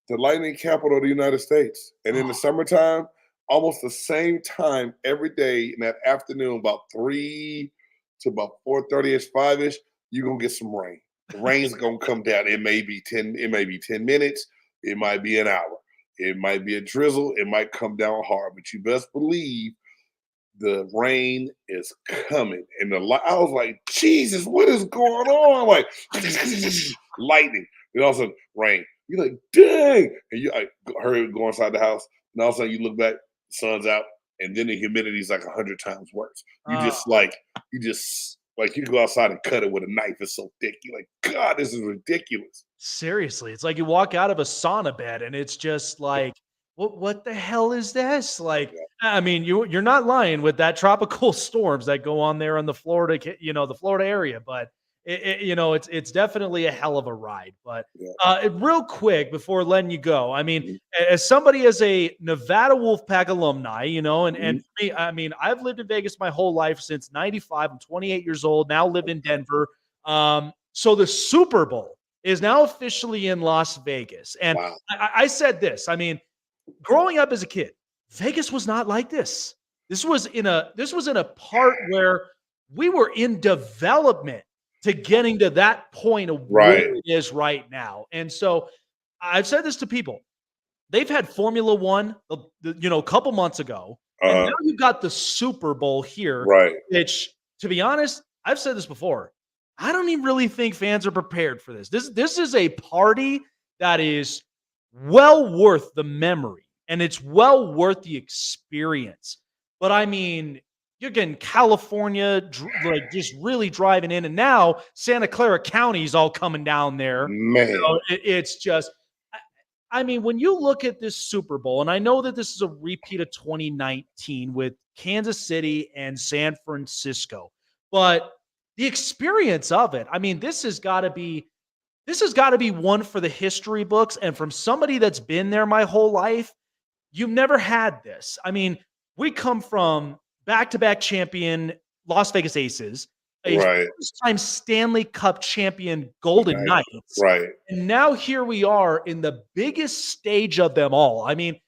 the lightning capital of the United States. And in the summertime, almost the same time every day in that afternoon, about 3 to about 4:30ish, 5ish, you're gonna get some rain. The rain's gonna come down. It may be 10 minutes, it might be an hour, it might be a drizzle, it might come down hard, but you best believe the rain is coming. And I was like, Jesus, what is going on? Like lightning, and all of a sudden rain. You're like, dang, and you hurry go inside the house, and all of a sudden you look back, the sun's out, and then the humidity is 100 times worse. You go outside and cut it with a knife. It's so thick. You're like, God, this is ridiculous. Seriously, it's like you walk out of a sauna bed and it's just like, what the hell is this? You're not lying with that tropical storms that go on there in the Florida, the Florida area, but it's definitely a hell of a ride. But real quick before letting you go, as somebody as a Nevada Wolfpack alumni, and for me, I've lived in Vegas my whole life since '95. I'm 28 years old now, live in Denver. So the Super Bowl is now officially in Las Vegas, and I said this. Growing up as a kid, Vegas was not like this. This was in a part where we were in development to getting to that point of where it is right now. And so I've said this to people. They've had Formula One, a couple months ago, and now you've got the Super Bowl here, which, to be honest, I've said this before. I don't even really think fans are prepared for this. This is a party that is well worth the memory, and it's well worth the experience. But you're getting California, just really driving in, and now Santa Clara County is all coming down there. Man, it's just, when you look at this Super Bowl, and I know that this is a repeat of 2019 with Kansas City and San Francisco, but the experience of it, this has got to be this has got to be one for the history books. And from somebody that's been there my whole life, you've never had this. I mean, we come from back-to-back champion Las Vegas Aces, a Right. first-time Stanley Cup champion Golden Nice. Knights, Right. and now here we are in the biggest stage of them all. I mean,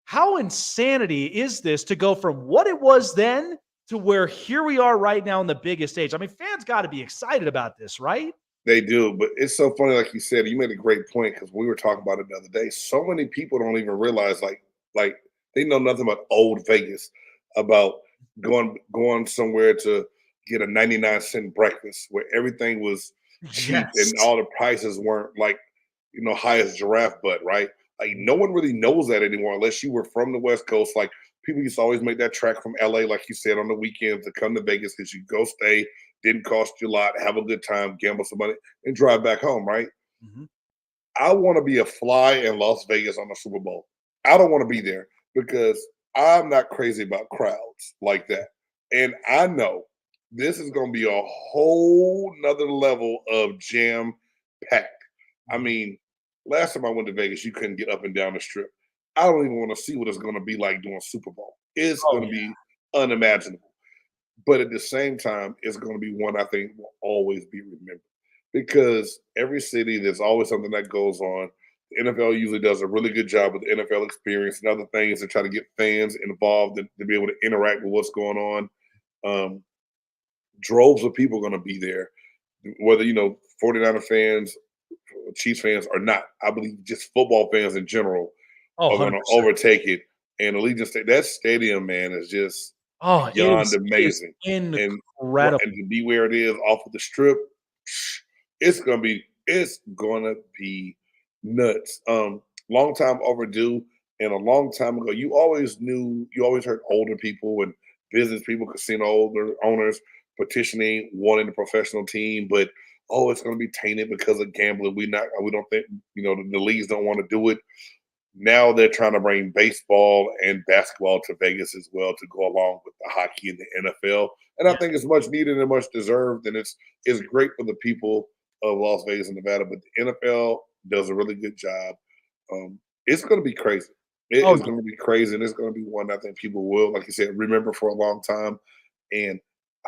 how insanity is this to go from what it was then to where here we are right now in the biggest stage? I mean, fans got to be excited about this, right? They do, but it's so funny, like you said, you made a great point because we were talking about it the other day. So many people don't even realize, like they know nothing about old Vegas, about going somewhere to get a 99-cent breakfast where everything was cheap Yes. and all the prices weren't like, high as giraffe butt, right? Like no one really knows that anymore unless you were from the West Coast. Like people used to always make that trek from LA, like you said, on the weekends to come to Vegas because you go stay, didn't cost you a lot, have a good time, gamble some money, and drive back home, right? Mhm. I want to be a fly in Las Vegas on the Super Bowl. I don't want to be there because I'm not crazy about crowds like that. And I know this is going to be a whole nother level of jam packed. I mean, last time I went to Vegas, you couldn't get up and down the strip. I don't even want to see what it's going to be like doing Super Bowl. It's Oh, going to be unimaginable. But at the same time, it's going to be one I think will always be remembered because every city, there's always something that goes on. The NFL usually does a really good job with the NFL experience and other things to try to get fans involved and to be able to interact with what's going on. Um, Droves of people are going to be there, whether, 49er fans, Chiefs fans or not. I believe just football fans in general Oh, are going to 100%. overtake it. And Allegiant State, that stadium, man, is just Oh, beyond it is amazing. And incredible. and to be where it is off of the strip, it's gonna be nuts. Long time overdue, and a long time ago, you always heard older people and business people, casino owners petitioning, wanting a professional team, but it's gonna be tainted because of gambling. We don't think the leagues don't want to do it. Now they're trying to bring baseball and basketball to Vegas as well to go along with the hockey and the NFL. And I think it's much needed and much deserved. And it's great for the people of Las Vegas and Nevada. But the NFL does a really good job. It's going to be crazy. It Oh, is going to be crazy, and it's going to be one I think people will, like you said, remember for a long time. And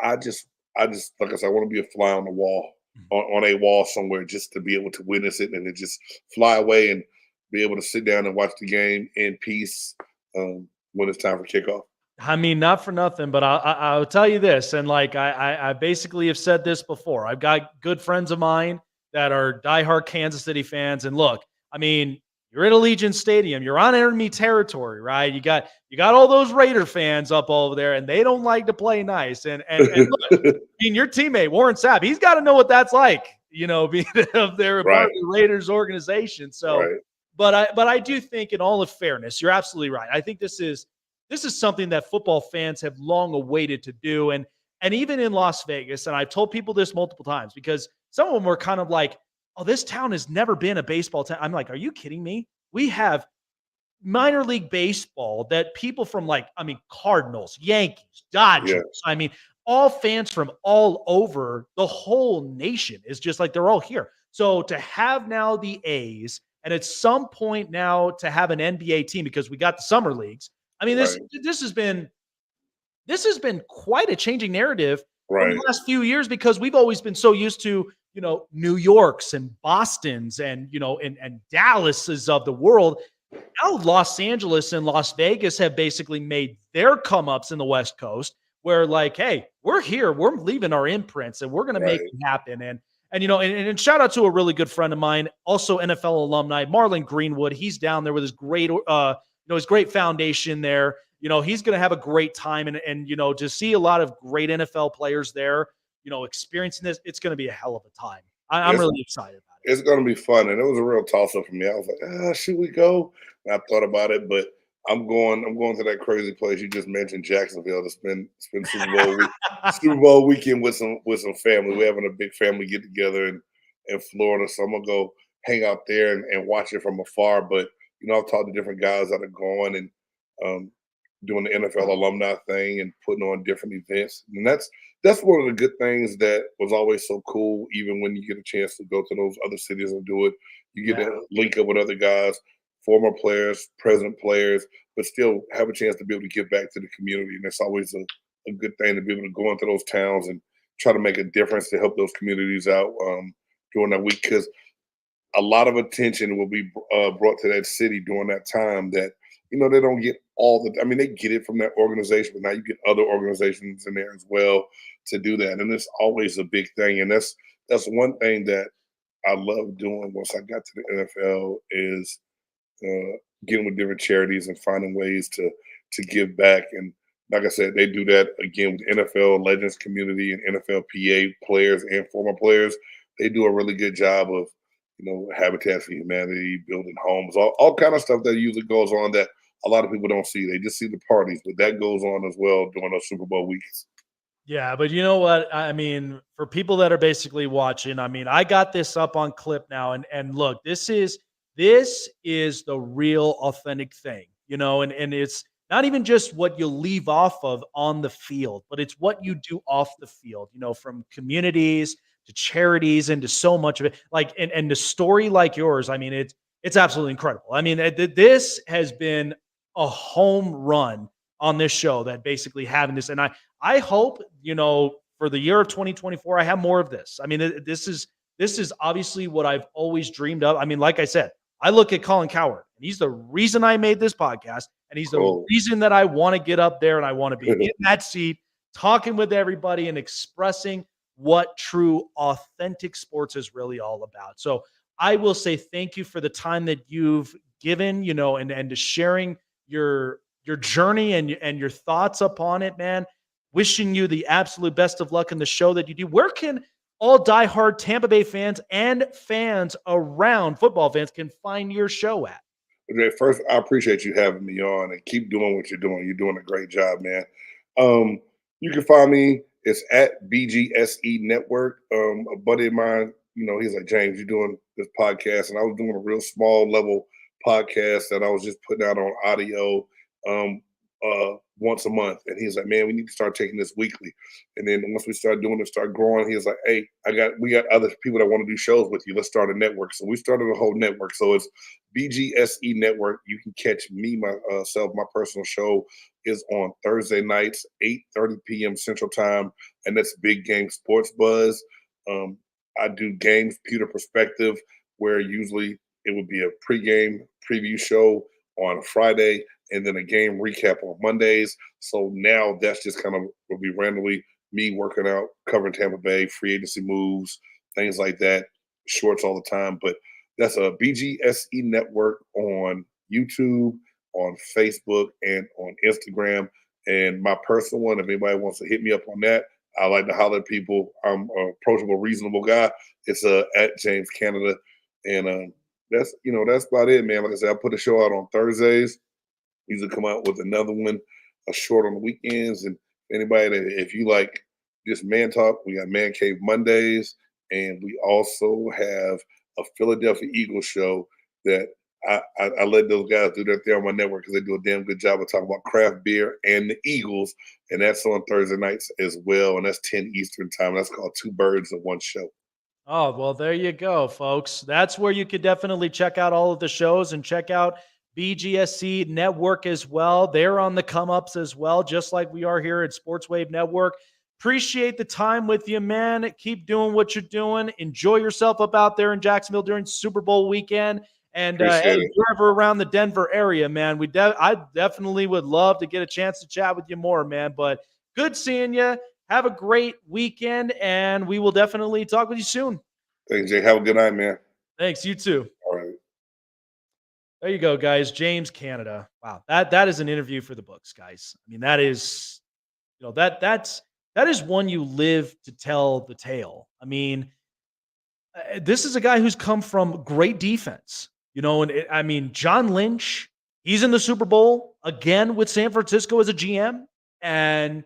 I just like I said, I want to be a fly on the wall, on a wall somewhere, just to be able to witness it and then just fly away and be able to sit down and watch the game in peace when it's time for kickoff. I mean, not for nothing, but I'll tell you this, and like I basically have said this before. I've got good friends of mine that are diehard Kansas City fans, and look, I mean, you're at Allegiant Stadium, you're on enemy territory, right? You got all those Raider fans up over there, and they don't like to play nice. And look, I mean, your teammate Warren Sapp, he's got to know what that's like, being up there a part Right, of the Raiders organization. So, right, but I do think, in all of fairness, you're absolutely right. I think this is something that football fans have long awaited to do. And even in Las Vegas, and I've told people this multiple times because some of them were kind of like, oh, this town has never been a baseball town. I'm like, are you kidding me? We have minor league baseball that people from Cardinals, Yankees, yeah, Dodgers, all fans from all over the whole nation is just like they're all here. So to have now the A's and at some point now to have an NBA team because we got the summer leagues. I mean, this right, this has been this has been quite a changing narrative from the right, last few years because we've always been so used to, New York's and Boston's and, and Dallas's of the world. Now Los Angeles and Las Vegas have basically made their come ups in the West Coast where like, hey, we're here, we're leaving our imprints and we're going to make right. it happen. And shout out to a really good friend of mine, also NFL alumni, Marlon Greenwood. He's down there with his great foundation there. He's going to have a great time and to see a lot of great NFL players there, experiencing this, it's going to be a hell of a time. I'm It's really excited about it. it's gonna be fun, and it was a real toss up for me. I was like, should we go? And I thought about it, but I'm going. I'm going to that crazy place you just mentioned, Jacksonville, to spend Super Bowl weekend with some family. We're having a big family get together in Florida, so I'm gonna go hang out there and watch it from afar. But I've talked to different guys that are going and um, doing the NFL alumni thing and putting on different events, and that's one of the good things that was always so cool. Even when you get a chance to go to those other cities and do it, you get to link up with other guys, former players, present players, but still have a chance to be able to give back to the community. And it's always a good thing to be able to go into those towns and try to make a difference to help those communities out during that week, because a lot of attention will be brought to that city during that time that, they don't get all the, I mean, they get it from that organization, but now you get other organizations in there as well to do that. And it's always a big thing. And that's one thing that I love doing once I got to the NFL is getting with different charities and finding ways to give back. And like I said, they do that again with the NFL Legends community and NFL PA players and former players. They do a really good job of, Habitat for Humanity, building homes, all kind of stuff that usually goes on that a lot of people don't see. They just see the parties, but that goes on as well during those Super Bowl weeks. Yeah, but you know what? I mean, for people that are basically watching, I mean, I got this up on clip now, and look, this is the real authentic thing, and it's not even just what you leave off of on the field, but it's what you do off the field, from communities to charities and to so much of it. Like, and the story like yours, I mean, it's absolutely incredible. I mean, this has been a home run on this show, that basically having this, and I hope, for the year of 2024, I have more of this. I mean, this is obviously what I've always dreamed of. I mean, like I said, I look at Colin Cowherd, and he's the reason I made this podcast, and he's the reason that I want to get up there and I want to be in that seat, talking with everybody and expressing what true, authentic sports is really all about. So I will say thank you for the time that you've given, and to sharing your journey and your thoughts upon it, man. Wishing you the absolute best of luck in the show that you do. Where can all diehard Tampa Bay fans and fans around, football fans, can find your show at? Okay, first, I appreciate you having me on, and keep doing what you're doing. You're doing a great job, man. You can find me. It's at BGSE Network. A buddy of mine, he's like, James, you're doing this podcast, and I was doing a real small level podcast that I was just putting out on audio once a month. And he's like, man, we need to start taking this weekly. And then once we start doing it, start growing, he was like, hey, we got other people that want to do shows with you. Let's start a network. So we started a whole network. So it's BGSE Network. You can catch me, myself, my personal show is on Thursday nights, 8:30 p.m. Central Time, and that's Big Game Sports Buzz. I do Games Pewter Perspective, where usually it would be a pregame preview show on a Friday, and then a game recap on Mondays. So now that's just kind of will be randomly me working out, covering Tampa Bay, free agency moves, things like that, shorts all the time. But that's a BGSE Network on YouTube, on Facebook, and on Instagram. And my personal one, if anybody wants to hit me up on that, I like to holler at people. I'm an approachable, reasonable guy. It's at James Cannida. And that's about it, man. Like I said, I put a show out on Thursdays. Usually come out with another one, a short on the weekends. And anybody that, if you like just man talk, we got Man Cave Mondays, and we also have a Philadelphia Eagles show that I let those guys do that there on my network, because they do a damn good job of talking about craft beer and the Eagles, and that's on Thursday nights as well, and that's 10 Eastern time. That's called Two Birds in One Show. Oh, well, there you go, folks. That's where you could definitely check out all of the shows and check out BGSC Network as well. They're on the come-ups as well, just like we are here at Sports Wave Network. Appreciate the time with you, man. Keep doing what you're doing. Enjoy yourself up out there in Jacksonville during Super Bowl weekend. And hey, wherever around the Denver area, man, I definitely would love to get a chance to chat with you more, man. But good seeing you. Have a great weekend, and we will definitely talk with you soon. Thanks, Jay. Have a good night, man. Thanks. You too. All right. There you go, guys. James Cannida. Wow, that is an interview for the books, guys. I mean, that is, that is one you live to tell the tale. I mean, this is a guy who's come from great defense, and John Lynch, he's in the Super Bowl again with San Francisco as a GM, and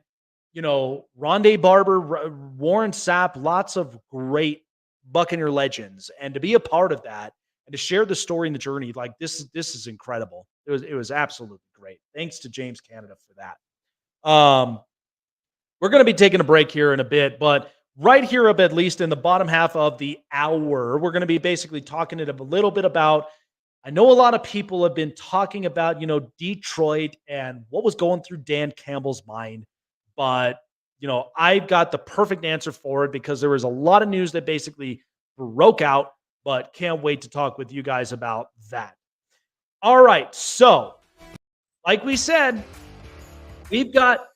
Rondé Barber, Warren Sapp, lots of great Buccaneer legends, and to be a part of that and to share the story and the journey, like this is incredible. It was absolutely great. Thanks to James Cannida for that. We're going to be taking a break here in a bit, but right here up at least in the bottom half of the hour, we're going to be basically talking a little bit about, I know a lot of people have been talking about, Detroit and what was going through Dan Campbell's mind, but I've got the perfect answer for it because there was a lot of news that basically broke out, but can't wait to talk with you guys about that. All right, so like we said, we've got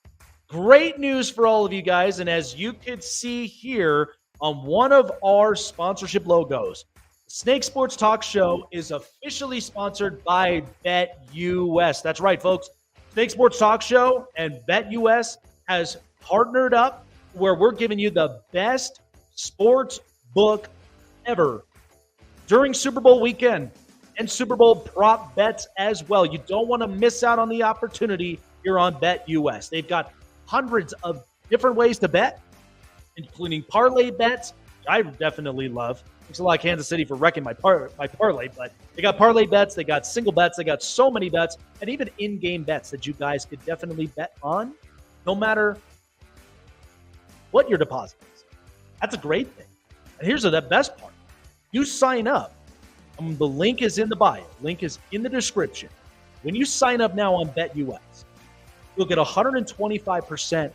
great news for all of you guys. And as you could see here on one of our sponsorship logos, Snake Sports Talk Show is officially sponsored by BetUS. That's right, folks. Snake Sports Talk Show and BetUS has partnered up where we're giving you the best sports book ever during Super Bowl weekend and Super Bowl prop bets as well. You don't want to miss out on the opportunity here on BetUS. They've got hundreds of different ways to bet, including parlay bets, which I definitely love. Thanks a lot, Kansas City, for wrecking my parlay, but they got parlay bets, they got single bets, they got so many bets, and even in-game bets that you guys could definitely bet on, no matter what your deposit is. That's a great thing. And here's the best part. You sign up. The link is in the bio. Link is in the description. When you sign up now on BetUS, you'll get 125%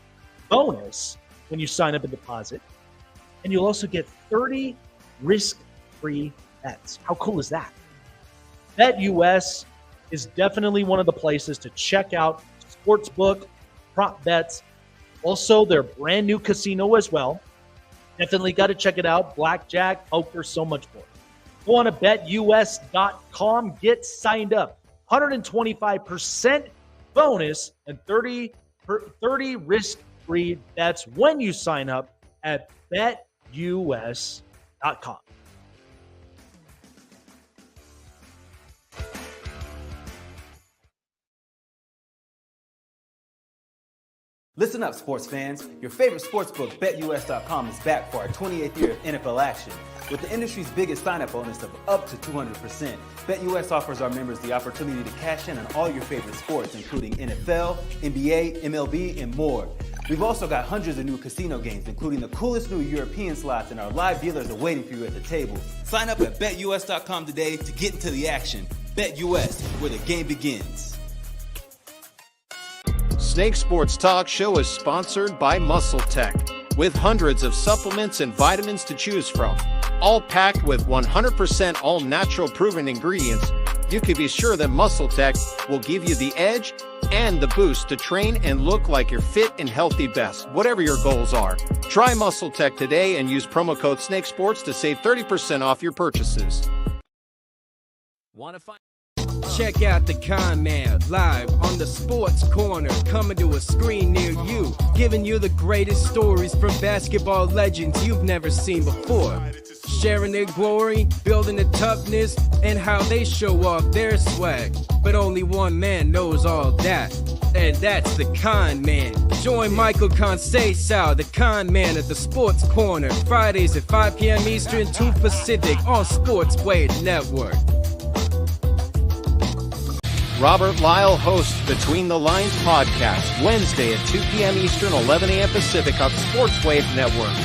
bonus when you sign up and deposit. And you'll also get 30 risk-free bets. How cool is that? BetUS is definitely one of the places to check out sportsbook, prop bets. Also, their brand new casino as well. Definitely got to check it out. Blackjack, poker, so much more. Go on to betus.com. Get signed up. 125% bonus and 30 risk-free bets when you sign up at betus.com. Listen up, sports fans. Your favorite sportsbook, BetUS.com, is back for our 28th year of NFL action. With the industry's biggest sign-up bonus of up to 200%, BetUS offers our members the opportunity to cash in on all your favorite sports, including NFL, NBA, MLB, and more. We've also got hundreds of new casino games, including the coolest new European slots, and our live dealers are waiting for you at the table. Sign up at BetUS.com today to get into the action. BetUS, where the game begins. Snake Sports Talk Show is sponsored by Muscle Tech, with hundreds of supplements and vitamins to choose from, all packed with 100% all-natural proven ingredients. You can be sure that Muscle Tech will give you the edge and the boost to train and look like your fit and healthy best, whatever your goals are. Try Muscle Tech today and use promo code SNAKESPORTS to save 30% off your purchases. Want to find? Check out the Con Man live on the Sports Corner, coming to a screen near you, giving you the greatest stories from basketball legends you've never seen before, sharing their glory, building the toughness, and how they show off their swag. But only one man knows all that, and that's the Con Man. Join Michael Conceição, the Con Man, at the Sports Corner, Fridays at 5 p.m. Eastern, 2 Pacific on Sports Wave Network. Robert Lyle hosts Between the Lines podcast, Wednesday at 2 p.m. Eastern, 11 a.m. Pacific on Sports Wave Network.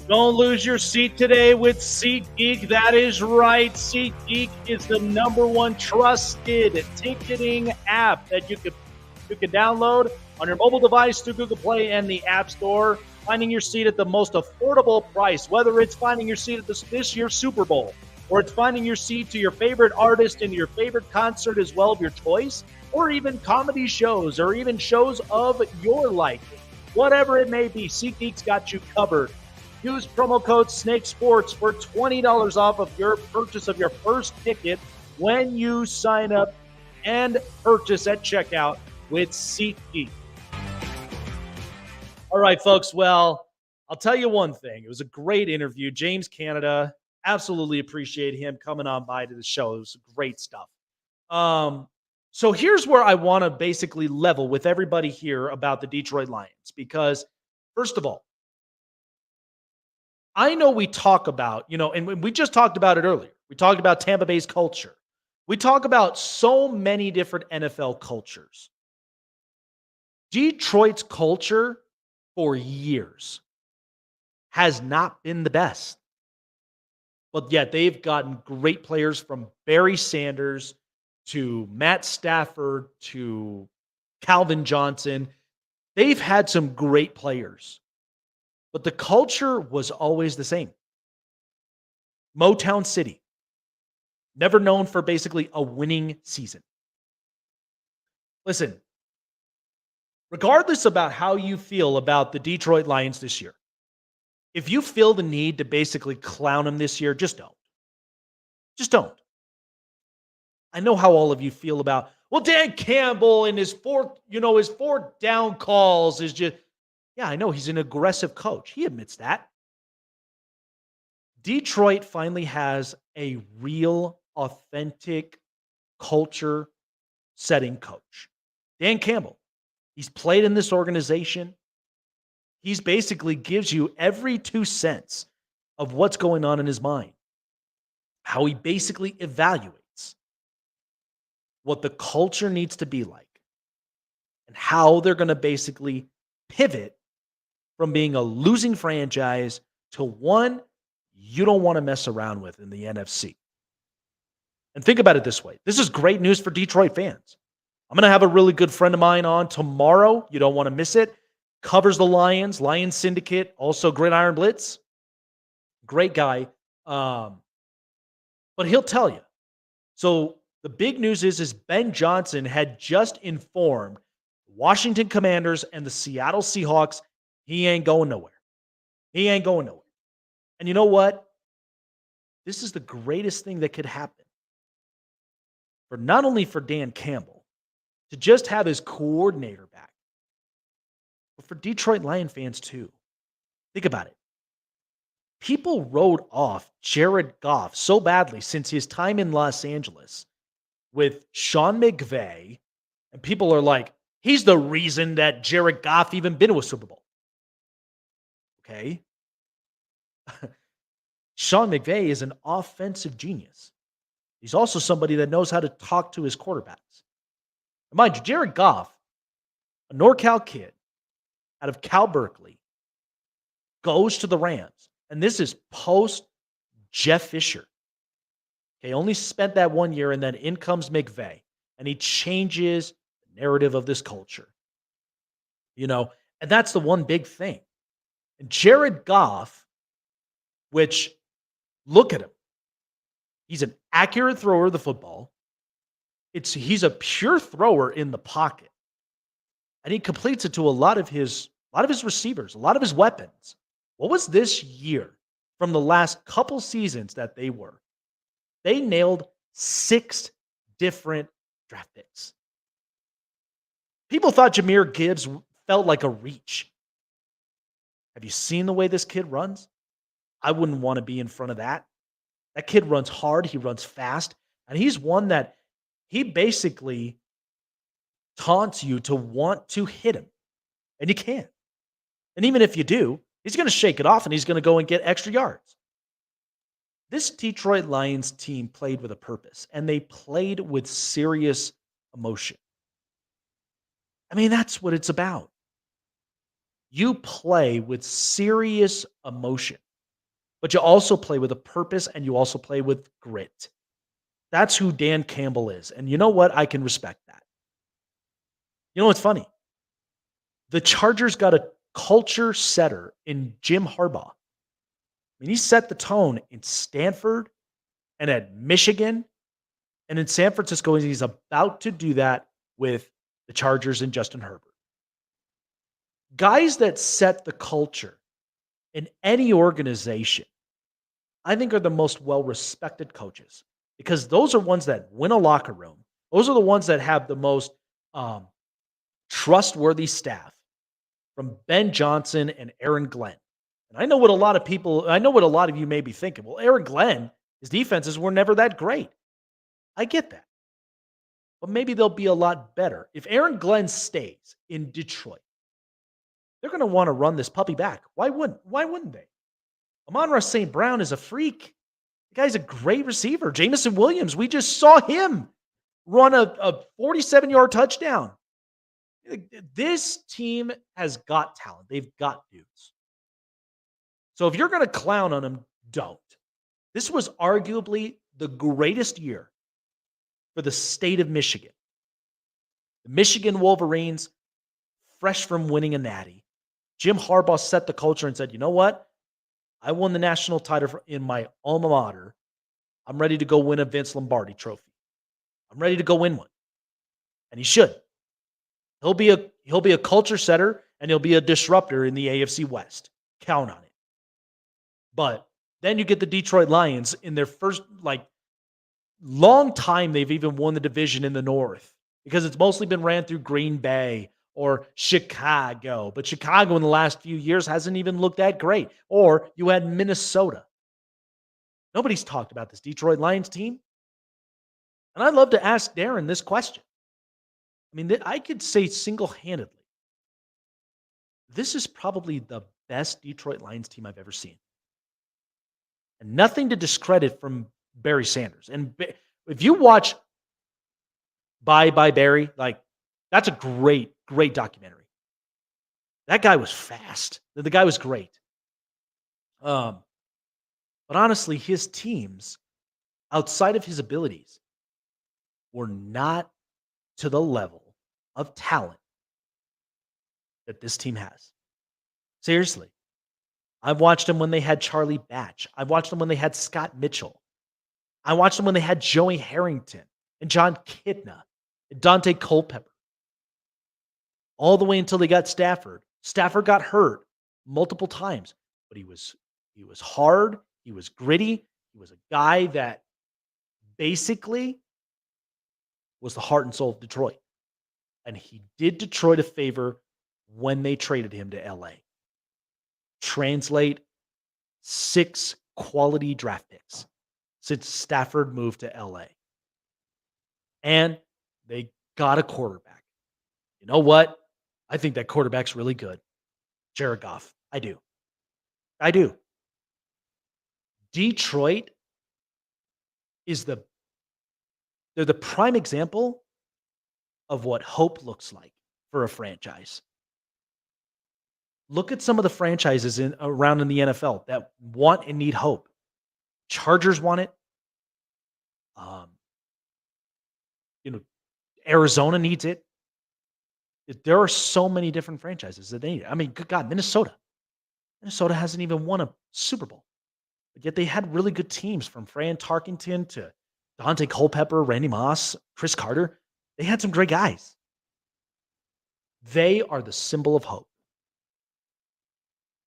Don't lose your seat today with SeatGeek. That is right. SeatGeek is the #1 trusted ticketing app that you could download on your mobile device through Google Play and the App Store. Finding your seat at the most affordable price, whether it's finding your seat at this year's Super Bowl, or it's finding your seat to your favorite artist and your favorite concert as well of your choice, or even comedy shows, or even shows of your liking. Whatever it may be, SeatGeek's got you covered. Use promo code SNAKESPORTS for $20 off of your purchase of your first ticket when you sign up and purchase at checkout with SeatGeek. All right, folks. Well, I'll tell you one thing. It was a great interview. James Cannida, absolutely appreciate him coming on by to the show. It was great stuff. So here's where I want to basically level with everybody here about the Detroit Lions. Because, first of all, I know we talk about, and we just talked about it earlier. We talked about Tampa Bay's culture. We talk about so many different NFL cultures. Detroit's culture for years has not been the best. But yet they've gotten great players from Barry Sanders to Matt Stafford to Calvin Johnson. They've had some great players. But the culture was always the same. Motown City. Never known for basically a winning season. Listen, regardless about how you feel about the Detroit Lions this year, if you feel the need to basically clown them this year, just don't. Just don't. I know how all of you feel about, well, Dan Campbell and his fourth down calls is just, yeah, I know he's an aggressive coach. He admits that. Detroit finally has a real, authentic culture setting coach. Dan Campbell. He's played in this organization. He's basically gives you every 2 cents of what's going on in his mind. How he basically evaluates what the culture needs to be like and how they're going to basically pivot from being a losing franchise to one you don't want to mess around with in the NFC. And think about it this way. This is great news for Detroit fans. I'm going to have a really good friend of mine on tomorrow. You don't want to miss it. Covers the Lions, Lions Syndicate, also Gridiron Blitz. Great guy. But he'll tell you. So the big news is Ben Johnson had just informed Washington Commanders and the Seattle Seahawks he ain't going nowhere. He ain't going nowhere. And you know what? This is the greatest thing that could happen. For not only for Dan Campbell to just have his coordinator back, but for Detroit Lion fans too. Think about it. People wrote off Jared Goff so badly since his time in Los Angeles with Sean McVay, and people are like, he's the reason that Jared Goff even been to a Super Bowl. Okay? Sean McVay is an offensive genius. He's also somebody that knows how to talk to his quarterbacks. And mind you, Jared Goff, a NorCal kid out of Cal Berkeley, goes to the Rams. And this is post Jeff Fisher. Okay, only spent that 1 year, and then in comes McVay. And he changes the narrative of this culture. And that's the one big thing. And Jared Goff, which, look at him. He's an accurate thrower of the football. He's a pure thrower in the pocket. And he completes it to a lot of his receivers, a lot of his weapons. What was this year from the last couple seasons that they were? They nailed 6 different draft picks. People thought Jahmyr Gibbs felt like a reach. Have you seen the way this kid runs? I wouldn't want to be in front of that. That kid runs hard. He runs fast. And he's one that he basically taunts you to want to hit him. And you can't. And even if you do, he's going to shake it off and he's going to go and get extra yards. This Detroit Lions team played with a purpose, and they played with serious emotion. I mean, that's what it's about. You play with serious emotion, but you also play with a purpose, and you also play with grit. That's who Dan Campbell is. And you know what? I can respect that. You know what's funny? The Chargers got a culture setter in Jim Harbaugh. I mean, he set the tone in Stanford and at Michigan and in San Francisco. He's about to do that with the Chargers and Justin Herbert. Guys that set the culture in any organization, I think, are the most well-respected coaches because those are ones that win a locker room. Those are the ones that have the most trustworthy staff, from Ben Johnson and Aaron Glenn. And I know what a lot of you may be thinking. Well, Aaron Glenn, his defenses were never that great. I get that. But maybe they'll be a lot better. If Aaron Glenn stays in Detroit, they're going to want to run this puppy back. Why wouldn't they? Amon-Ra St. Brown is a freak. The guy's a great receiver. Jameson Williams, we just saw him run a 47-yard touchdown. This team has got talent. They've got dudes. So if you're going to clown on them, don't. This was arguably the greatest year for the state of Michigan. The Michigan Wolverines, fresh from winning a natty. Jim Harbaugh set the culture and said, you know what? I won the national title in my alma mater. I'm ready to go win a Vince Lombardi trophy. I'm ready to go win one. And he should. He'll be a culture setter, and he'll be a disruptor in the AFC West. Count on it. But then you get the Detroit Lions in their first, long time they've even won the division in the North because it's mostly been ran through Green Bay or Chicago. But Chicago in the last few years hasn't even looked that great. Or you had Minnesota. Nobody's talked about this Detroit Lions team. And I'd love to ask Darren this question. I mean, I could say single-handedly, this is probably the best Detroit Lions team I've ever seen. And nothing to discredit from Barry Sanders. And if you watch Bye Bye Barry, that's a great, great documentary. That guy was fast. The guy was great. But honestly, his teams, outside of his abilities, were not to the level of talent that this team has. Seriously. I've watched them when they had Charlie Batch. I've watched them when they had Scott Mitchell. I watched them when they had Joey Harrington and John Kidna and Dante Culpepper. All the way until they got Stafford. Stafford got hurt multiple times, but he was hard. He was gritty. He was a guy that basically was the heart and soul of Detroit. And he did Detroit a favor when they traded him to LA. Translate 6 quality draft picks since Stafford moved to LA. And they got a quarterback. You know what? I think that quarterback's really good. Jared Goff. I do. Detroit they're the prime example of what hope looks like for a franchise. Look at some of the franchises around in the NFL that want and need hope. Chargers want it. Arizona needs it. There are so many different franchises that they need. I mean, good God, Minnesota. Minnesota hasn't even won a Super Bowl. But yet they had really good teams from Fran Tarkenton to Dante Culpepper, Randy Moss, Chris Carter. They had some great guys. They are the symbol of hope.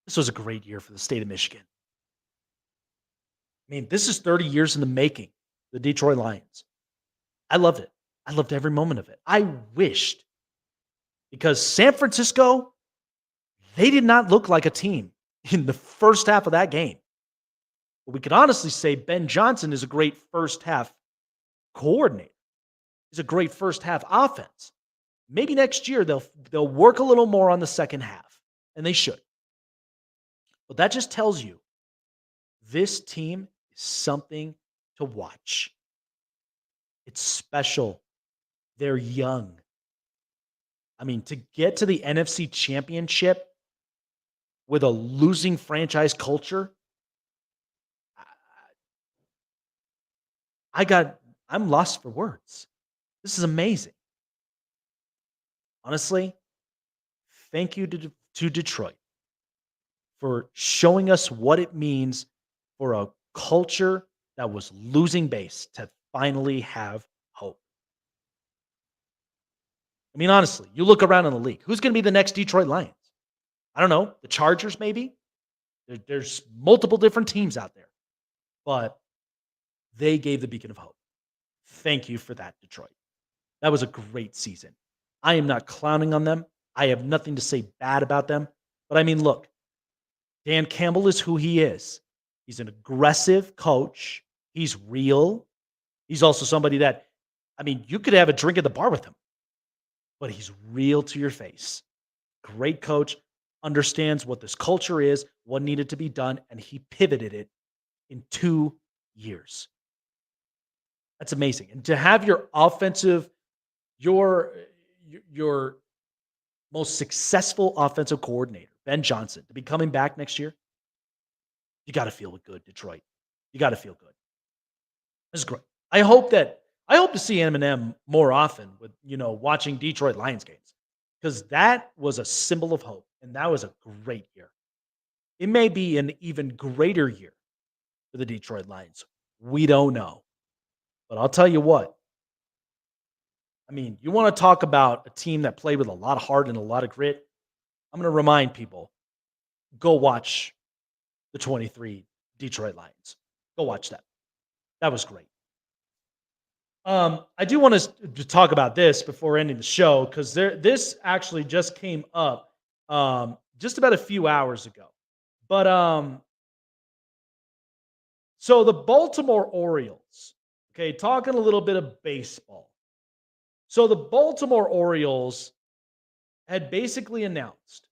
This was a great year for the state of Michigan. I mean, this is 30 years in the making, the Detroit Lions. I loved it. I loved every moment of it. I wished, because San Francisco, they did not look like a team in the first half of that game. But we could honestly say Ben Johnson is a great first half coordinator. He's a great first half offense. Maybe next year they'll work a little more on the second half, and they should. But that just tells you this team is something to watch. It's special. They're young. I mean, to get to the NFC Championship with a losing franchise culture, I'm lost for words. This is amazing. Honestly, thank you to Detroit for showing us what it means for a culture that was losing base to finally have hope. I mean, honestly, you look around in the league. Who's going to be the next Detroit Lions? I don't know. The Chargers, maybe? There's multiple different teams out there. But they gave the beacon of hope. Thank you for that, Detroit. That was a great season. I am not clowning on them. I have nothing to say bad about them. But I mean, look, Dan Campbell is who he is. He's an aggressive coach. He's real. He's also somebody that, I mean, you could have a drink at the bar with him, but he's real to your face. Great coach, understands what this culture is, what needed to be done, and he pivoted it in 2 years. That's amazing. And to have your offensive, your most successful offensive coordinator, Ben Johnson, to be coming back next year, you got to feel good, Detroit. You got to feel good. This is great. I hope to see Eminem more often with, watching Detroit Lions games, because that was a symbol of hope, and that was a great year. It may be an even greater year for the Detroit Lions. We don't know. But I'll tell you what. I mean, you want to talk about a team that played with a lot of heart and a lot of grit? I'm going to remind people, go watch the 23 Detroit Lions. Go watch that. That was great. I do want to talk about this before ending the show, because this actually just came up just about a few hours ago. But so the Baltimore Orioles, okay, talking a little bit of baseball. So the Baltimore Orioles had basically announced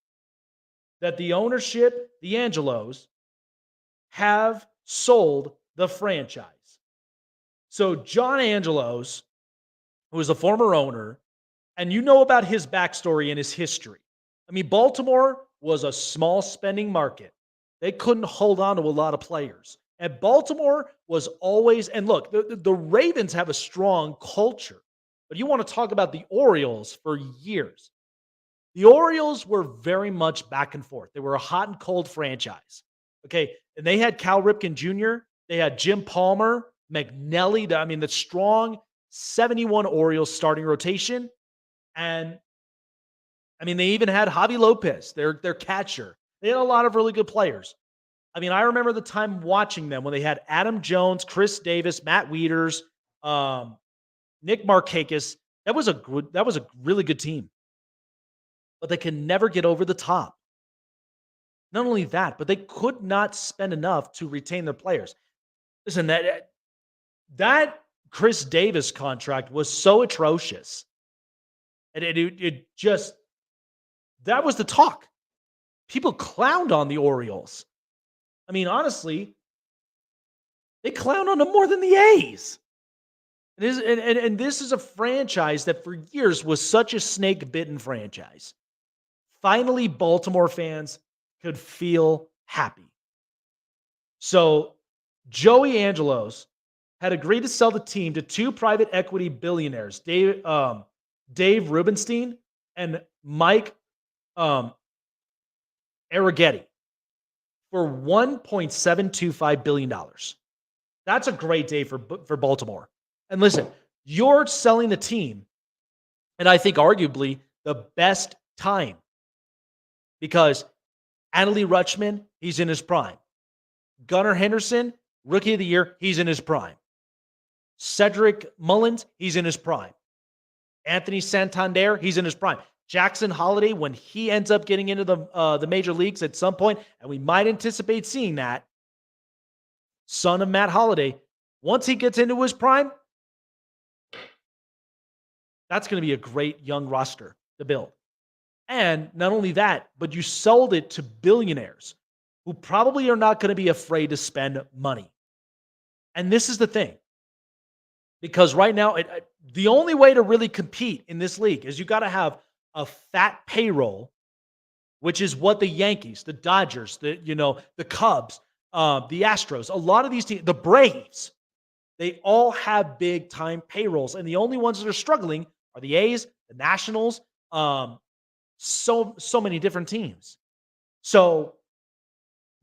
that the ownership, the Angelos, have sold the franchise. So John Angelos, who is a former owner, and you know about his backstory and his history. I mean, Baltimore was a small spending market. They couldn't hold on to a lot of players. And Baltimore was always, and look, the Ravens have a strong culture. But you want to talk about the Orioles for years. The Orioles were very much back and forth. They were a hot and cold franchise. Okay, and they had Cal Ripken Jr., they had Jim Palmer, McNelly, the strong 71 Orioles starting rotation. And, they even had Javi Lopez, their catcher. They had a lot of really good players. I remember the time watching them when they had Adam Jones, Chris Davis, Matt Wieters, Nick Markakis. That was a really good team. But they can never get over the top. Not only that, but they could not spend enough to retain their players. Listen, that Chris Davis contract was so atrocious. And it just, that was the talk. People clowned on the Orioles. Honestly, they clowned on them more than the A's. And this is a franchise that for years was such a snake-bitten franchise. Finally, Baltimore fans could feel happy. So Joey Angelos had agreed to sell the team to two private equity billionaires, Dave Rubenstein and Mike Arrighetti, for $1.725 billion. That's a great day for Baltimore. And listen, you're selling the team, and I think arguably the best time, because Adley Rutschman, he's in his prime. Gunnar Henderson, Rookie of the Year, he's in his prime. Cedric Mullins, he's in his prime. Anthony Santander, he's in his prime. Jackson Holiday, when he ends up getting into the major leagues at some point, and we might anticipate seeing that, son of Matt Holiday, once he gets into his prime, that's going to be a great young roster to build. And not only that, but you sold it to billionaires who probably are not going to be afraid to spend money. And this is the thing. Because right now, the only way to really compete in this league is you got to have a fat payroll, which is what the Yankees, the Dodgers, the Cubs, the Astros, a lot of these teams, the Braves, they all have big time payrolls. And the only ones that are struggling are the A's, the Nationals, so many different teams. So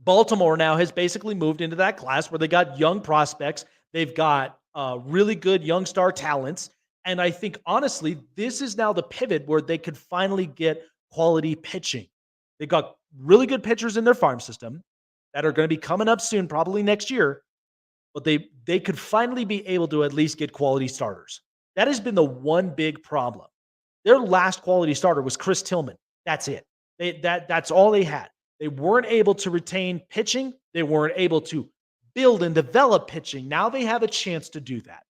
Baltimore now has basically moved into that class where they got young prospects. They've got really good young star talents. And I think, honestly, this is now the pivot where they could finally get quality pitching. They got really good pitchers in their farm system that are going to be coming up soon, probably next year. But they could finally be able to at least get quality starters. That has been the one big problem. Their last quality starter was Chris Tillman. That's it. That's all they had. They weren't able to retain pitching. They weren't able to build and develop pitching. Now they have a chance to do that.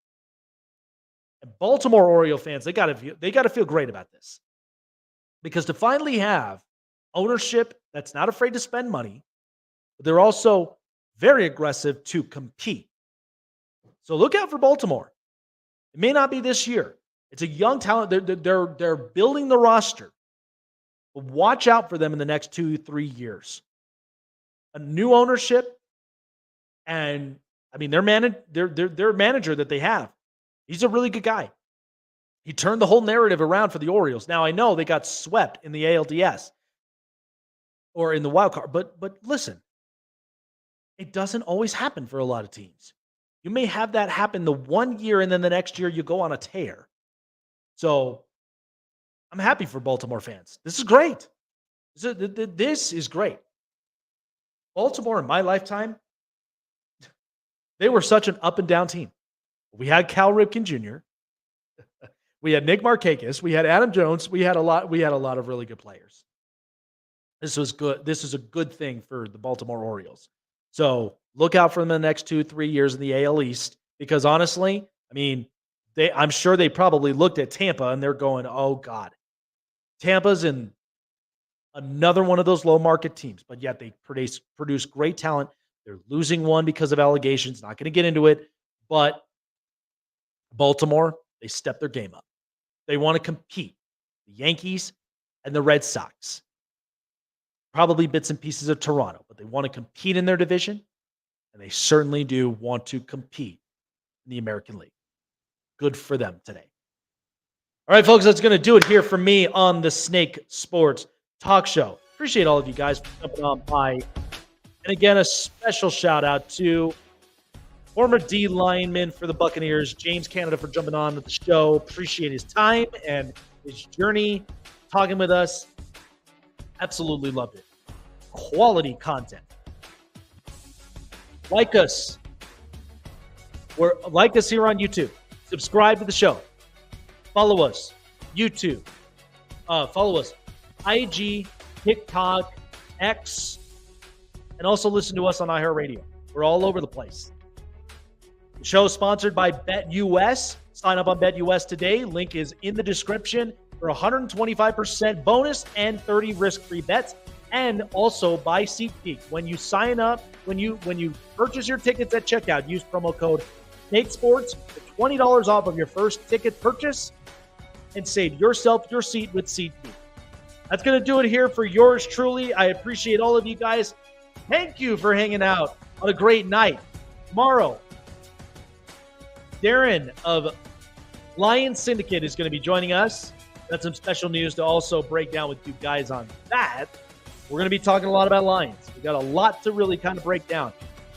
And Baltimore Oriole fans, they got to feel great about this. Because to finally have ownership that's not afraid to spend money, but they're also very aggressive to compete. So look out for Baltimore. It may not be this year. It's a young talent. They're building the roster. But watch out for them in the next 2-3 years. A new ownership, and I mean their manager that they have. He's a really good guy. He turned the whole narrative around for the Orioles. Now I know they got swept in the ALDS or in the wild card, but listen, it doesn't always happen for a lot of teams. You may have that happen the one year, and then the next year you go on a tear. So I'm happy for Baltimore fans. This is great. This is great. Baltimore, in my lifetime, they were such an up and down team. We had Cal Ripken Jr. We had Nick Markakis. We had Adam Jones. We had a lot of really good players. This was good. This is a good thing for the Baltimore Orioles. So look out for them in the next 2-3 years in the AL East, because honestly, I mean, I'm sure they probably looked at Tampa and they're going, oh God, Tampa's in another one of those low market teams, but yet they produce great talent. They're losing one because of allegations. Not going to get into it, but Baltimore, they stepped their game up. They want to compete. The Yankees and the Red Sox. Probably bits and pieces of Toronto, but they want to compete in their division, and they certainly do want to compete in the American League. Good for them today. All right, folks, that's going to do it here for me on the Snake Sports Talk Show. Appreciate all of you guys for jumping on by. And again, a special shout out to former D lineman for the Buccaneers, James Cannida, for jumping on with the show. Appreciate his time and his journey talking with us. Absolutely loved it. Quality content. Like us. Like us here on YouTube. Subscribe to the show. Follow us. YouTube. Follow us. IG, TikTok, X, and also listen to us on iHeartRadio. We're all over the place. The show is sponsored by BetUS. Sign up on BetUS today. Link is in the description for 125% bonus and 30 risk-free bets. And also by SeatGeek. When you sign up, when you purchase your tickets at checkout, use promo code SnakeSports for $20 off of your first ticket purchase and save yourself your seat with SeatGeek. That's going to do it here for yours truly. I appreciate all of you guys. Thank you for hanging out on a great night. Tomorrow, Darren of Lion Syndicate is going to be joining us. Got some special news to also break down with you guys on that. We're going to be talking a lot about Lions. We got a lot to really kind of break down.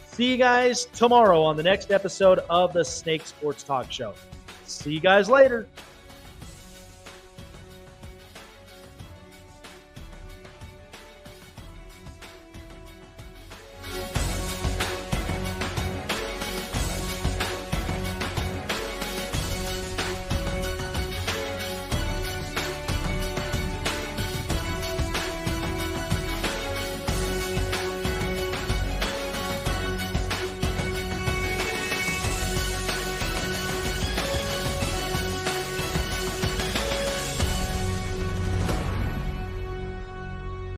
See you guys tomorrow on the next episode of the Snake Sports Talk Show. See you guys later.